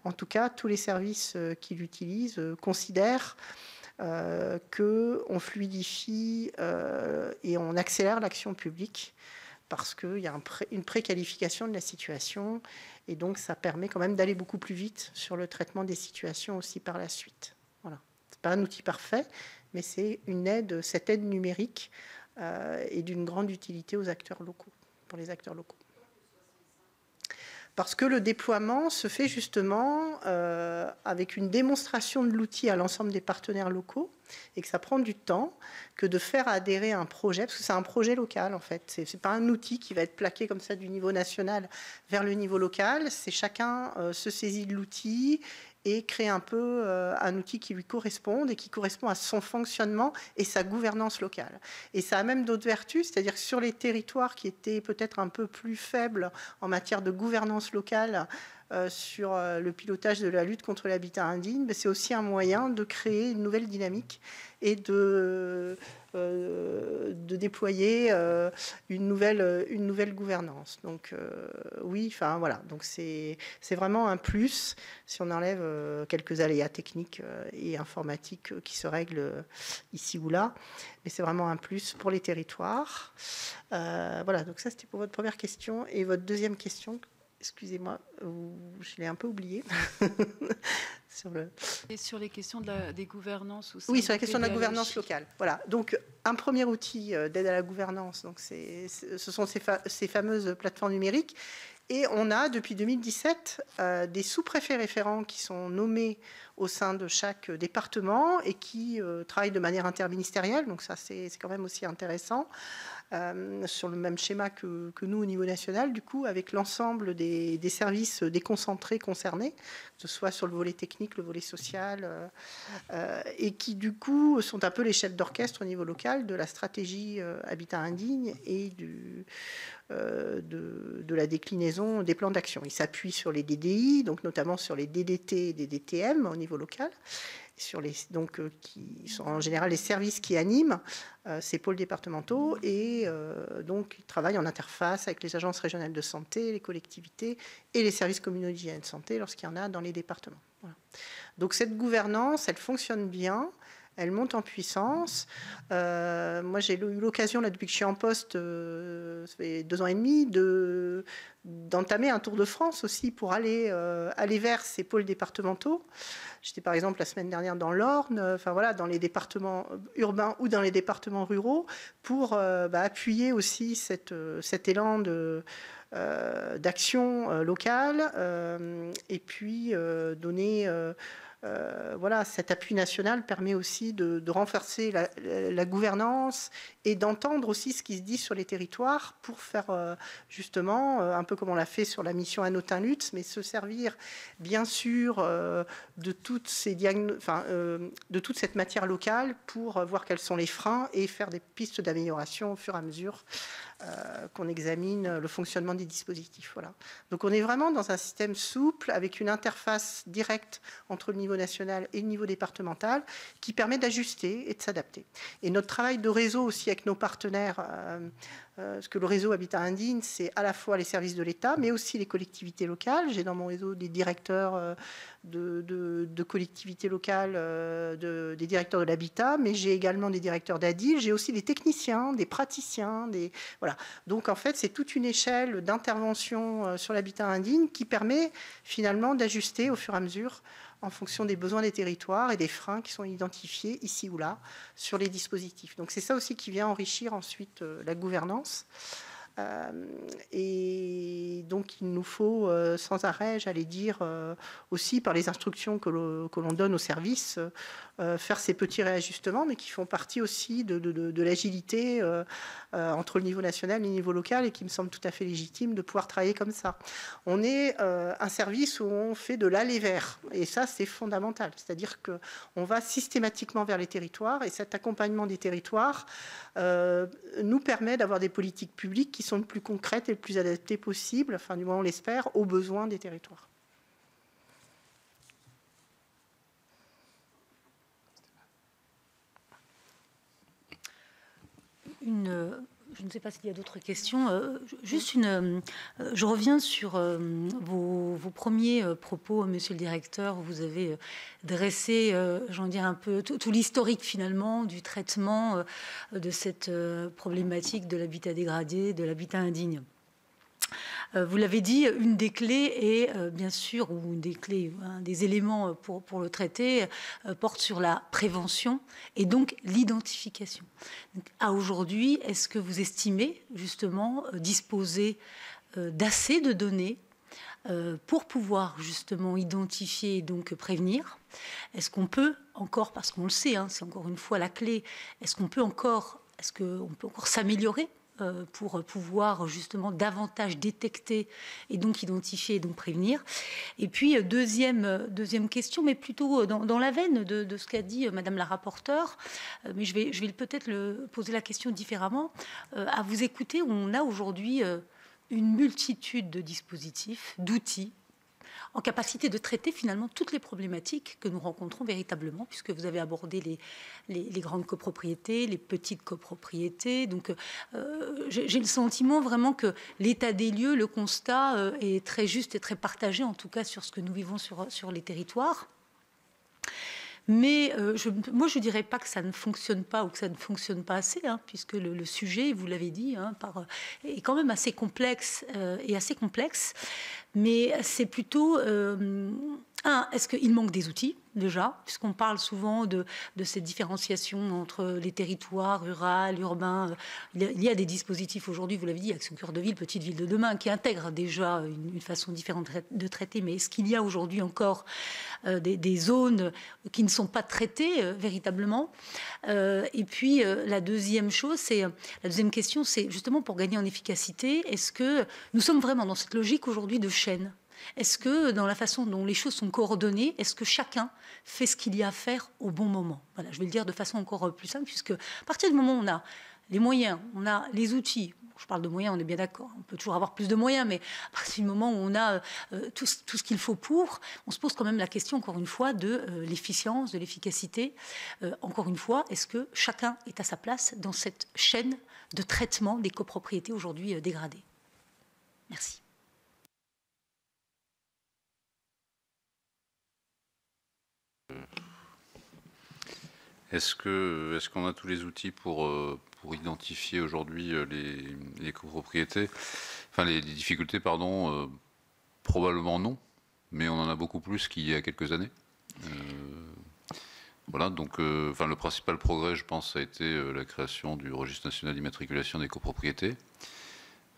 en tout cas tous les services qui l'utilisent considèrent qu'on fluidifie et on accélère l'action publique parce qu'il y a une préqualification de la situation, et donc ça permet quand même d'aller beaucoup plus vite sur le traitement des situations aussi par la suite. Voilà. C'est pas un outil parfait, mais c'est une aide, cette aide numérique est d'une grande utilité aux acteurs locaux, pour les acteurs locaux. Parce que le déploiement se fait justement avec une démonstration de l'outil à l'ensemble des partenaires locaux, et que ça prend du temps que de faire adhérer un projet, parce que c'est un projet local en fait. C'est pas un outil qui va être plaqué comme ça du niveau national vers le niveau local. C'est chacun se saisit de l'outil et crée un peu un outil qui lui corresponde et qui correspond à son fonctionnement et sa gouvernance locale. Et ça a même d'autres vertus, c'est-à-dire que sur les territoires qui étaient peut-être un peu plus faibles en matière de gouvernance locale, sur le pilotage de la lutte contre l'habitat indigne, c'est aussi un moyen de créer une nouvelle dynamique et de déployer une nouvelle gouvernance. Donc oui, enfin voilà, donc c'est vraiment un plus si on enlève quelques aléas techniques et informatiques qui se règlent ici ou là, mais c'est vraiment un plus pour les territoires. Voilà, donc ça c'était pour votre première question. Et votre deuxième question, excusez-moi, je l'ai un peu oublié. Et sur les questions des gouvernances aussi. Oui, sur la question de la gouvernance locale. Voilà. Donc, un premier outil d'aide à la gouvernance, donc ce sont ces fameuses plateformes numériques. Et on a, depuis 2017, des sous-préfets référents qui sont nommés au sein de chaque département et qui travaillent de manière interministérielle. Donc ça, c'est quand même aussi intéressant. Sur le même schéma que nous au niveau national, du coup, avec l'ensemble des services déconcentrés concernés, que ce soit sur le volet technique, le volet social, et qui, du coup, sont un peu les chefs d'orchestre au niveau local de la stratégie habitat indigne et de la déclinaison des plans d'action. Ils s'appuient sur les DDI, donc notamment sur les DDT et des DTM au niveau local, qui sont en général les services qui animent ces pôles départementaux, et donc ils travaillent en interface avec les agences régionales de santé, les collectivités et les services communaux d'hygiène de santé lorsqu'il y en a dans les départements. Voilà. Donc cette gouvernance, elle fonctionne bien. Elle monte en puissance. Moi, j'ai eu l'occasion, là, depuis que je suis en poste, ça fait 2 ans et demi, d'entamer un tour de France aussi pour aller vers ces pôles départementaux. J'étais par exemple la semaine dernière dans l'Orne, enfin voilà, dans les départements urbains ou dans les départements ruraux, pour appuyer aussi cet élan d'action locale, et puis donner... voilà, cet appui national permet aussi de renforcer la gouvernance et d'entendre aussi ce qui se dit sur les territoires pour faire justement, un peu comme on l'a fait sur la mission Hanotin-Lutz, mais se servir bien sûr de toute cette matière locale pour voir quels sont les freins et faire des pistes d'amélioration au fur et à mesure qu'on examine le fonctionnement des dispositifs. Voilà. Donc on est vraiment dans un système souple avec une interface directe entre le niveau national et le niveau départemental qui permet d'ajuster et de s'adapter. Et notre travail de réseau aussi avec nos partenaires, parce que le réseau Habitat Indigne, c'est à la fois les services de l'État, mais aussi les collectivités locales. J'ai dans mon réseau des directeurs de collectivités locales, des directeurs de l'habitat, mais j'ai également des directeurs d'ADIL, j'ai aussi des techniciens, des praticiens, voilà. Donc en fait, c'est toute une échelle d'intervention sur l'habitat indigne qui permet finalement d'ajuster au fur et à mesure en fonction des besoins des territoires et des freins qui sont identifiés ici ou là sur les dispositifs. Donc c'est ça aussi qui vient enrichir ensuite la gouvernance. Et donc il nous faut sans arrêt, j'allais dire, aussi par les instructions que l'on donne aux services, faire ces petits réajustements, mais qui font partie aussi de l'agilité entre le niveau national et le niveau local, et qui me semble tout à fait légitime de pouvoir travailler comme ça. On est un service où on fait de l'aller vers, et ça c'est fondamental, c'est-à-dire qu'on va systématiquement vers les territoires, et cet accompagnement des territoires nous permet d'avoir des politiques publiques qui sont le plus concrètes et le plus adaptées possible, enfin du moins on l'espère, aux besoins des territoires. Une ne sais pas s'il y a d'autres questions. Juste je reviens sur vos premiers propos, Monsieur le Directeur. Vous avez dressé, j'en dirais un peu, tout l'historique finalement du traitement de cette problématique de l'habitat dégradé, de l'habitat indigne. Vous l'avez dit, une des clés est, bien sûr, ou une des clés, un des éléments pour le traiter, porte sur la prévention et donc l'identification. À aujourd'hui, est-ce que vous estimez justement disposer d'assez de données pour pouvoir justement identifier et donc prévenir? Est-ce qu'on peut encore, parce qu'on le sait, hein, c'est encore une fois la clé, est-ce qu'on peut encore s'améliorer pour pouvoir justement davantage détecter et donc identifier et donc prévenir? Et puis deuxième question, mais plutôt dans la veine de ce qu'a dit Madame la rapporteure, mais je vais peut-être poser la question différemment. À vous écouter, on a aujourd'hui une multitude de dispositifs, d'outils, en capacité de traiter finalement toutes les problématiques que nous rencontrons véritablement, puisque vous avez abordé les grandes copropriétés, les petites copropriétés. Donc j'ai le sentiment vraiment que l'état des lieux, le constat est très juste et très partagé, en tout cas sur ce que nous vivons sur les territoires. Mais moi, je ne dirais pas que ça ne fonctionne pas ou que ça ne fonctionne pas assez, hein, puisque le sujet, vous l'avez dit, hein, est quand même assez complexe Mais c'est plutôt... est-ce qu'il manque des outils, déjà, puisqu'on parle souvent de cette différenciation entre les territoires, rural, urbain. Il y a des dispositifs aujourd'hui, vous l'avez dit, Action Cœur de Ville, Petite Ville de demain, qui intègrent déjà une façon différente de traiter. Mais est-ce qu'il y a aujourd'hui encore des zones qui ne sont pas traitées véritablement? Et puis, la deuxième question, c'est justement pour gagner en efficacité, est-ce que nous sommes vraiment dans cette logique aujourd'hui de chaîne? Est-ce que dans la façon dont les choses sont coordonnées, est-ce que chacun fait ce qu'il y a à faire au bon moment? Voilà, je vais le dire de façon encore plus simple, puisque à partir du moment où on a les moyens, on a les outils, je parle de moyens, on est bien d'accord, on peut toujours avoir plus de moyens, mais à partir du moment où on a tout ce qu'il faut pour, on se pose quand même la question, encore une fois, de l'efficience, de l'efficacité. Encore une fois, est-ce que chacun est à sa place dans cette chaîne de traitement des copropriétés aujourd'hui dégradées? Merci. Est-ce qu'on a tous les outils pour identifier aujourd'hui les copropriétés, enfin les difficultés, pardon? Probablement non, mais on en a beaucoup plus qu'il y a quelques années. Voilà, donc le principal progrès, je pense, ça a été la création du registre national d'immatriculation des copropriétés.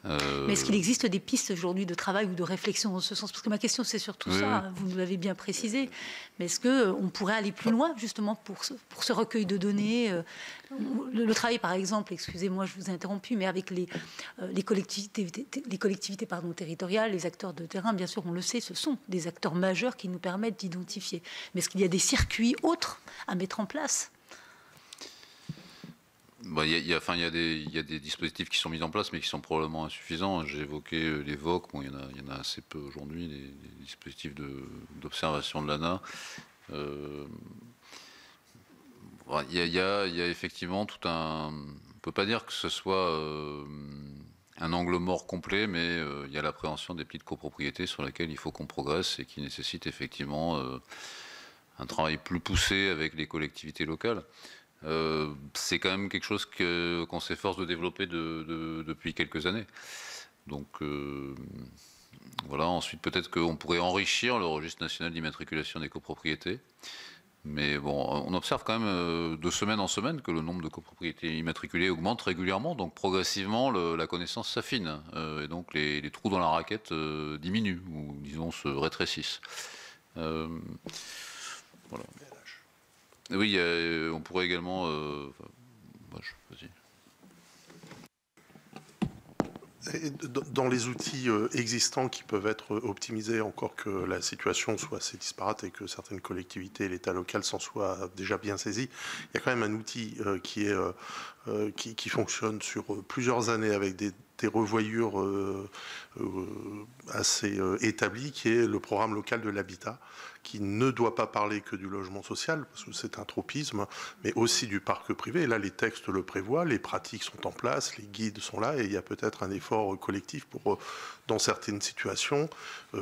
Mais est-ce qu'il existe des pistes aujourd'hui de travail ou de réflexion dans ce sens? Parce que ma question, c'est surtout ça, vous nous l'avez bien précisé. Mais est-ce qu'on pourrait aller plus loin, justement, pour ce recueil de données? Le travail, par exemple, excusez-moi, je vous ai interrompu, mais avec les collectivités territoriales, les acteurs de terrain, bien sûr, on le sait, ce sont des acteurs majeurs qui nous permettent d'identifier. Mais est-ce qu'il y a des circuits autres à mettre en place? Il y a des dispositifs qui sont mis en place, mais qui sont probablement insuffisants. J'ai évoqué les VOC, il y en a assez peu aujourd'hui, les dispositifs d'observation de l'ANA. Il y a effectivement tout un... On ne peut pas dire que ce soit un angle mort complet, mais il y a l'appréhension des petites copropriétés sur lesquelles il faut qu'on progresse et qui nécessite effectivement un travail plus poussé avec les collectivités locales. C'est quand même quelque chose qu'on s'efforce de développer depuis quelques années. Donc voilà, ensuite peut-être qu'on pourrait enrichir le registre national d'immatriculation des copropriétés. Mais bon, on observe quand même de semaine en semaine que le nombre de copropriétés immatriculées augmente régulièrement. Donc progressivement, la connaissance s'affine. Et donc les trous dans la raquette diminuent, ou disons se rétrécissent. Voilà. Oui, on pourrait également... vas-y. Dans les outils existants qui peuvent être optimisés, encore que la situation soit assez disparate et que certaines collectivités et l'État local s'en soient déjà bien saisis, il y a quand même un outil qui fonctionne sur plusieurs années avec des des revoyures assez établies, qui est le programme local de l'habitat, qui ne doit pas parler que du logement social, parce que c'est un tropisme, mais aussi du parc privé. Et là, les textes le prévoient, les pratiques sont en place, les guides sont là, et il y a peut-être un effort collectif pour, dans certaines situations,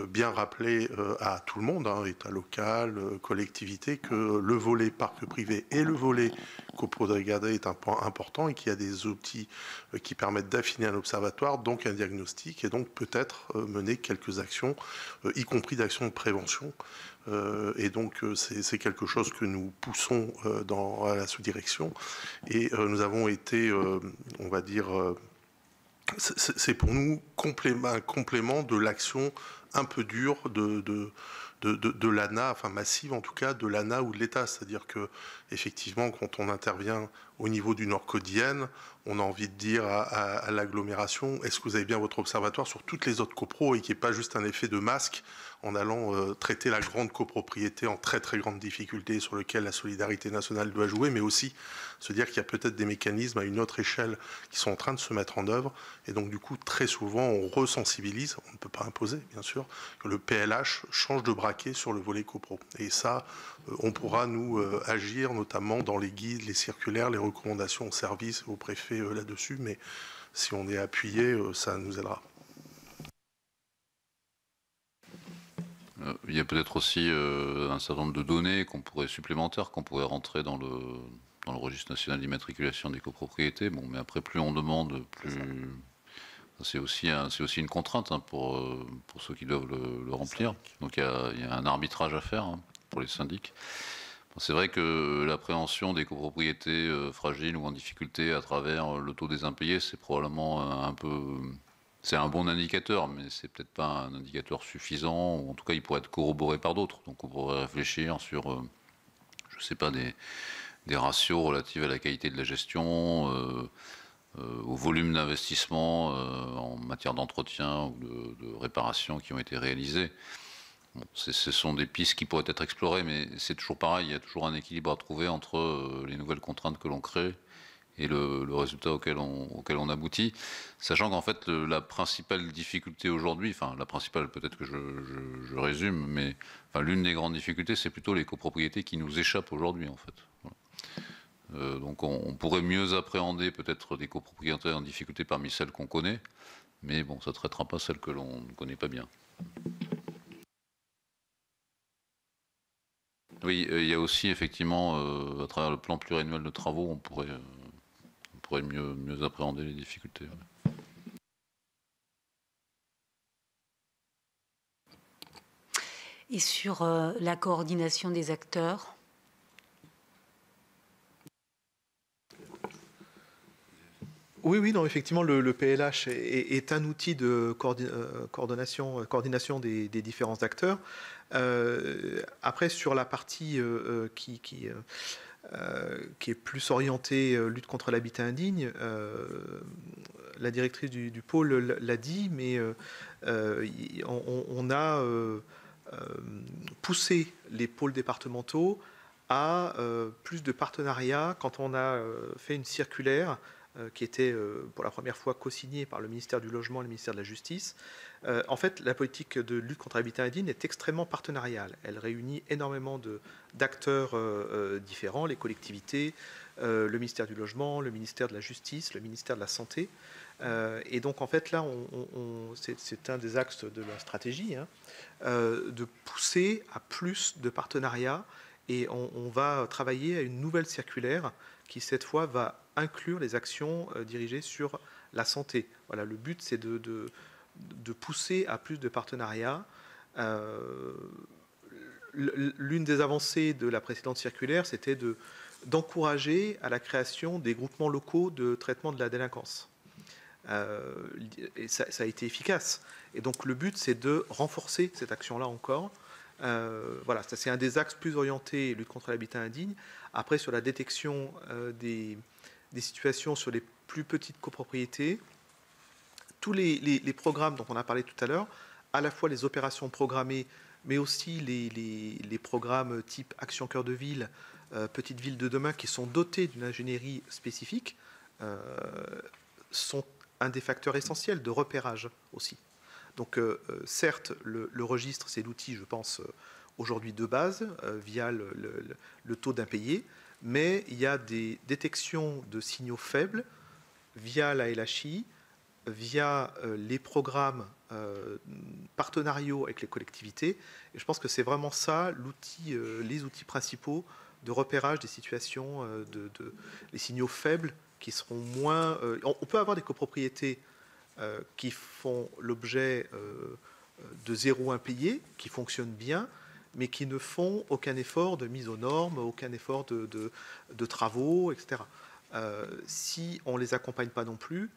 bien rappeler à tout le monde, hein, État local, collectivité, que le volet parc privé et le volet copropriété est un point important et qu'il y a des outils qui permettent d'affiner un observatoire, donc un diagnostic, et donc peut-être mener quelques actions, y compris d'actions de prévention. Et donc c'est quelque chose que nous poussons à la sous-direction. Et nous avons été, on va dire, c'est pour nous un complément de l'action un peu dure de l'ANA, enfin massive en tout cas, de l'ANA ou de l'État. C'est-à-dire que effectivement, quand on intervient au niveau du Nord-Codienne, on a envie de dire à l'agglomération, est-ce que vous avez bien votre observatoire sur toutes les autres copros et qu'il n'y ait pas juste un effet de masque en allant traiter la grande copropriété en très très grande difficulté sur lequel la solidarité nationale doit jouer, mais aussi se dire qu'il y a peut-être des mécanismes à une autre échelle qui sont en train de se mettre en œuvre. Et donc du coup, très souvent, on resensibilise, on ne peut pas imposer bien sûr, que le PLH change de braquet sur le volet copro. Et ça, on pourra nous agir notamment dans les guides, les circulaires, les recommandations aux services, aux préfets là-dessus, mais si on est appuyé, ça nous aidera. Il y a peut-être aussi un certain nombre de données supplémentaires qu'on pourrait rentrer dans le registre national d'immatriculation des copropriétés. Bon, mais après, plus on demande, plus c'est aussi une contrainte hein, pour ceux qui doivent le remplir. Donc il y a un arbitrage à faire hein, pour les syndics. Bon, c'est vrai que l'appréhension des copropriétés fragiles ou en difficulté à travers le taux des impayés, c'est probablement un peu... C'est un bon indicateur, mais c'est peut-être pas un indicateur suffisant, ou en tout cas il pourrait être corroboré par d'autres. Donc on pourrait réfléchir sur, je sais pas, des ratios relatifs à la qualité de la gestion, au volume d'investissement en matière d'entretien ou de réparation qui ont été réalisés. Bon, ce sont des pistes qui pourraient être explorées, mais c'est toujours pareil, il y a toujours un équilibre à trouver entre les nouvelles contraintes que l'on crée et le résultat auquel on aboutit, sachant qu'en fait la principale difficulté aujourd'hui, enfin la principale peut-être que je résume, mais enfin, l'une des grandes difficultés c'est plutôt les copropriétés qui nous échappent aujourd'hui en fait. Voilà. Donc on pourrait mieux appréhender peut-être des copropriétés en difficulté parmi celles qu'on connaît, mais bon ça ne traitera pas celles que l'on ne connaît pas bien. Oui, il y a aussi effectivement à travers le plan pluriannuel de travaux on pourrait mieux appréhender les difficultés. Ouais. Et sur la coordination des acteurs ? Oui, non, effectivement, le PLH est un outil de coordination des différents acteurs. Après, sur la partie qui est plus orientée lutte contre l'habitat indigne, la directrice du pôle l'a dit, mais on a poussé les pôles départementaux à plus de partenariats quand on a fait une circulaire qui était pour la première fois co-signée par le ministère du Logement et le ministère de la Justice. En fait, la politique de lutte contre l'habitat indigne est extrêmement partenariale. Elle réunit énormément d'acteurs différents, les collectivités, le ministère du Logement, le ministère de la Justice, le ministère de la Santé. Et donc, en fait, là, c'est un des axes de la stratégie, hein, de pousser à plus de partenariats. Et on va travailler à une nouvelle circulaire qui, cette fois, va inclure les actions dirigées sur la santé. Voilà, le but, c'est de pousser à plus de partenariats. L'une des avancées de la précédente circulaire, c'était d'encourager à la création des groupements locaux de traitement de la délinquance. Et ça a été efficace. Et donc le but, c'est de renforcer cette action-là encore. Voilà, ça c'est un des axes plus orientés lutte contre l'habitat indigne. Après, sur la détection des situations sur les plus petites copropriétés, tous les programmes dont on a parlé tout à l'heure, à la fois les opérations programmées, mais aussi les programmes type Action Cœur de Ville, Petite Ville de demain, qui sont dotés d'une ingénierie spécifique, sont un des facteurs essentiels de repérage aussi. Donc certes, le registre, c'est l'outil, je pense, aujourd'hui de base, via le taux d'impayé, mais il y a des détections de signaux faibles via la LHI, via les programmes partenariaux avec les collectivités. Et je pense que c'est vraiment ça l'outil, les outils principaux de repérage des situations, les signaux faibles qui seront moins... on peut avoir des copropriétés qui font l'objet de zéro impayé, qui fonctionnent bien, mais qui ne font aucun effort de mise aux normes, aucun effort de travaux, etc. Si on ne les accompagne pas non plus,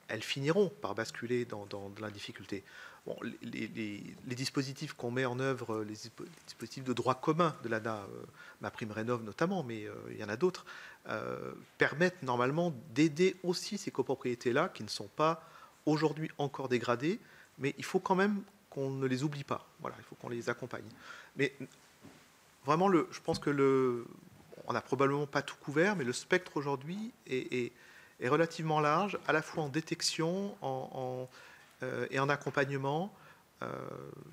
elles finiront par basculer dans de la difficulté. Bon, les dispositifs qu'on met en œuvre, les dispositifs de droit commun de l'ANA, MaPrimeRénov' notamment, mais il y en a d'autres, permettent normalement d'aider aussi ces copropriétés-là qui ne sont pas aujourd'hui encore dégradées, mais il faut quand même qu'on ne les oublie pas. Voilà, il faut qu'on les accompagne. Mais vraiment, je pense que on n'a probablement pas tout couvert, mais le spectre aujourd'hui est relativement large, à la fois en détection et en accompagnement.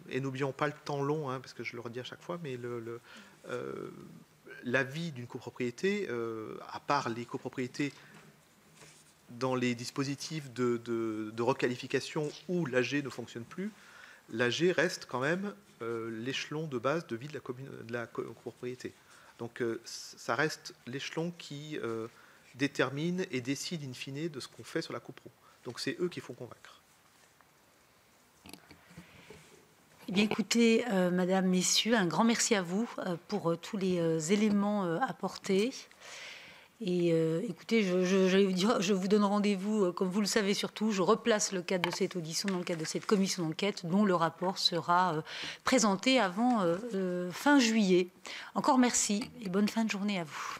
Et n'oublions pas le temps long, hein, parce que je le redis à chaque fois, mais la vie d'une copropriété, à part les copropriétés dans les dispositifs de requalification où l'AG ne fonctionne plus, l'AG reste quand même l'échelon de base de vie de la copropriété. Donc ça reste l'échelon qui détermine et décide in fine de ce qu'on fait sur la copro. Donc c'est eux qu'il faut convaincre. Eh bien, écoutez, Madame, Messieurs, un grand merci à vous pour tous les éléments apportés. Et écoutez, je vous donne rendez-vous, comme vous le savez surtout, je replace le cadre de cette audition dans le cadre de cette commission d'enquête dont le rapport sera présenté avant fin juillet. Encore merci et bonne fin de journée à vous.